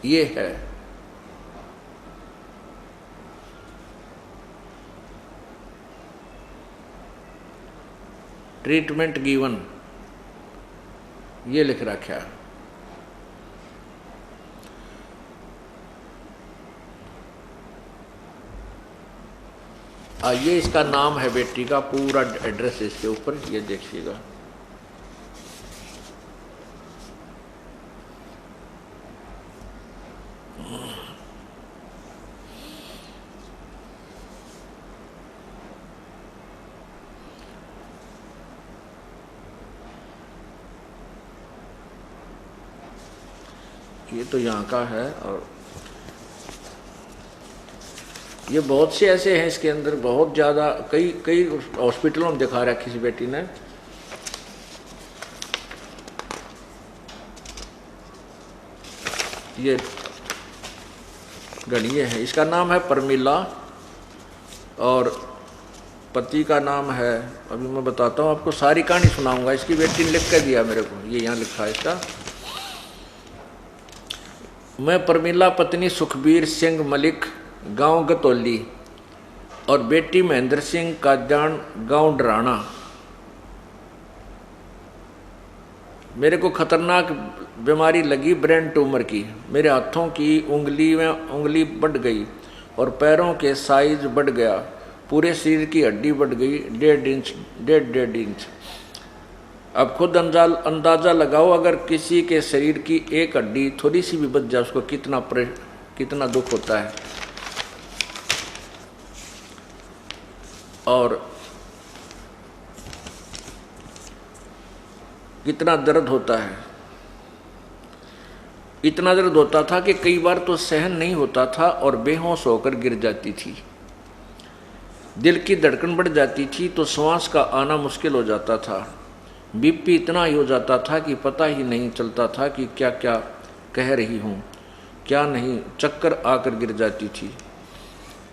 ये है ट्रीटमेंट गिवन, ये लिख रखा है। ये इसका नाम है बेटी का, पूरा एड्रेस इसके ऊपर, ये देखिएगा। ये तो यहाँ का है, और ये बहुत से ऐसे हैं इसके अंदर, बहुत ज़्यादा, कई कई हॉस्पिटलों में दिखा रहा है किसी बेटी ने। ये गणिये है, इसका नाम है परमिला और पति का नाम है, अभी मैं बताता हूँ आपको, सारी कहानी सुनाऊंगा। इसकी बेटी ने लिख कर दिया मेरे को, ये यहाँ लिखा है इसका। मैं परमिला पत्नी सुखबीर सिंह मलिक, गांव गतौली, और बेटी महेंद्र सिंह काजान, गांव डराना। मेरे को खतरनाक बीमारी लगी ब्रेन ट्यूमर की। मेरे हाथों की उंगली में उंगली बढ़ गई और पैरों के साइज बढ़ गया। पूरे शरीर की हड्डी बढ़ गई 1.5 इंच। अब खुद अंदाजा लगाओ, अगर किसी के शरीर की एक हड्डी थोड़ी सी भी बच जाए, उसको कितना दुख होता है और कितना दर्द होता है। इतना दर्द होता था कि कई बार तो सहन नहीं होता था और बेहोश होकर गिर जाती थी। दिल की धड़कन बढ़ जाती थी तो श्वास का आना मुश्किल हो जाता था। बीपी इतना ही हो जाता था कि पता ही नहीं चलता था कि क्या क्या कह रही हूँ, क्या नहीं। चक्कर आकर गिर जाती थी।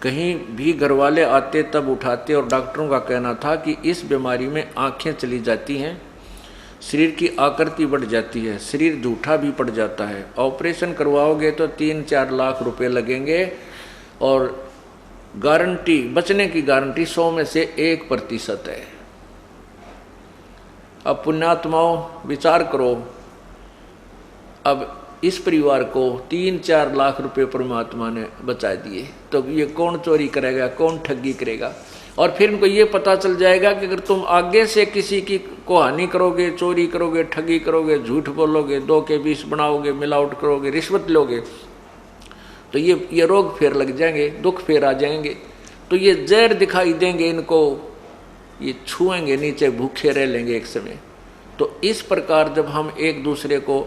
कहीं भी घरवाले आते तब उठाते और डॉक्टरों का कहना था कि इस बीमारी में आँखें चली जाती हैं, शरीर की आकृति बढ़ जाती है, शरीर झूठा भी पड़ जाता है। ऑपरेशन करवाओगे तो 3-4 लाख रुपए लगेंगे और गारंटी, बचने की गारंटी 100 में से 1% है। अब पुण्यात्माओं विचार करो, अब इस परिवार को 3-4 लाख रुपए परमात्मा ने बचा दिए, तो ये कौन चोरी करेगा, कौन ठगी करेगा। और फिर इनको ये पता चल जाएगा कि अगर तुम आगे से किसी की को हानि करोगे, चोरी करोगे, ठगी करोगे, झूठ बोलोगे, 2 के 20 बनाओगे, मिलावट करोगे, रिश्वत लोगे, तो ये रोग फिर लग जाएंगे, दुख फिर आ जाएंगे। तो ये जहर दिखाई देंगे इनको, ये छुएंगे नीचे, भूखे रह लेंगे एक समय। तो इस प्रकार जब हम एक दूसरे को,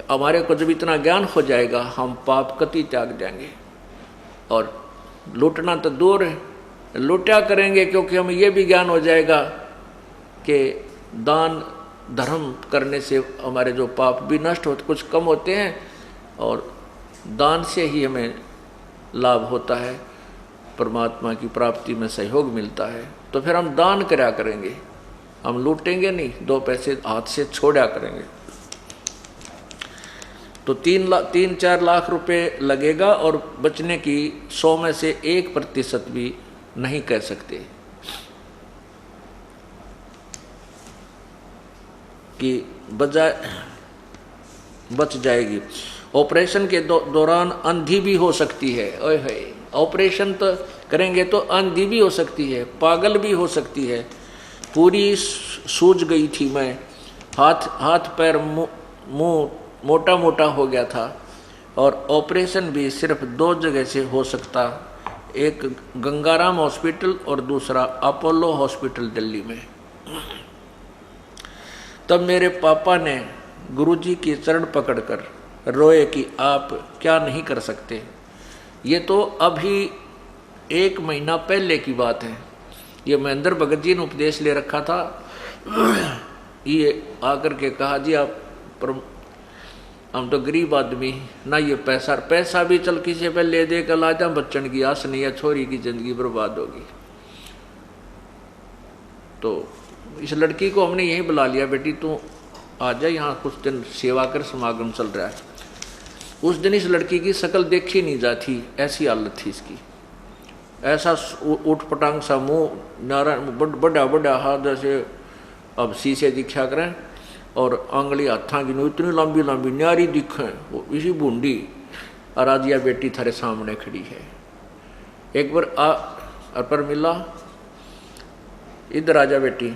हमारे को जब इतना ज्ञान हो जाएगा, हम पाप कति त्याग जाएंगे और लूटना तो दूर है, लूटा करेंगे, क्योंकि हमें ये भी ज्ञान हो जाएगा कि दान धर्म करने से हमारे जो पाप भी नष्ट होते, कुछ कम होते हैं और दान से ही हमें लाभ होता है, परमात्मा की प्राप्ति में सहयोग मिलता है। तो फिर हम दान करा करेंगे, हम लूटेंगे नहीं, 2 पैसे हाथ से छोड़ा करेंगे। तो 3-4 लाख रुपए लगेगा और बचने की 100 में से 1% भी नहीं कह सकते कि बच जाएगी। ऑपरेशन के दौरान अंधी भी हो सकती है। ओए होए, ऑपरेशन तो करेंगे तो अंधी भी हो सकती है, पागल भी हो सकती है। पूरी सूज गई थी मैं, हाथ पैर मुंह मोटा मोटा हो गया था और ऑपरेशन भी सिर्फ 2 जगह से हो सकता, एक गंगाराम हॉस्पिटल और दूसरा अपोलो हॉस्पिटल दिल्ली में। तब मेरे पापा ने गुरुजी की चरण पकड़कर रोए कि आप क्या नहीं कर सकते। ये तो अभी 1 महीना पहले की बात है। ये महेंद्र भगत जी ने उपदेश ले रखा था। ये आकर के कहा, जी आप हम तो गरीब आदमी ना, ये पैसा भी चल किसी पे ले दे कर ला जा, बच्चन की आस नहीं है, छोरी की जिंदगी बर्बाद होगी। तो इस लड़की को हमने यही बुला लिया, बेटी तू आ जा, यहाँ कुछ दिन सेवा कर, समागम चल रहा है। उस दिन इस लड़की की शक्ल देखी नहीं जाती, ऐसी हालत थी इसकी। ऐसा उठ पटांग सा मुँह, नारा बड़ा हाथ जैसे अब शीशे दिखा करें और आंगली हाथा की इतनी लंबी लंबी न्यारी दिखें, इसी बूंदी। और आज यह बेटी थारे सामने खड़ी है। एक बार पर मिला, इधर आजा बेटी।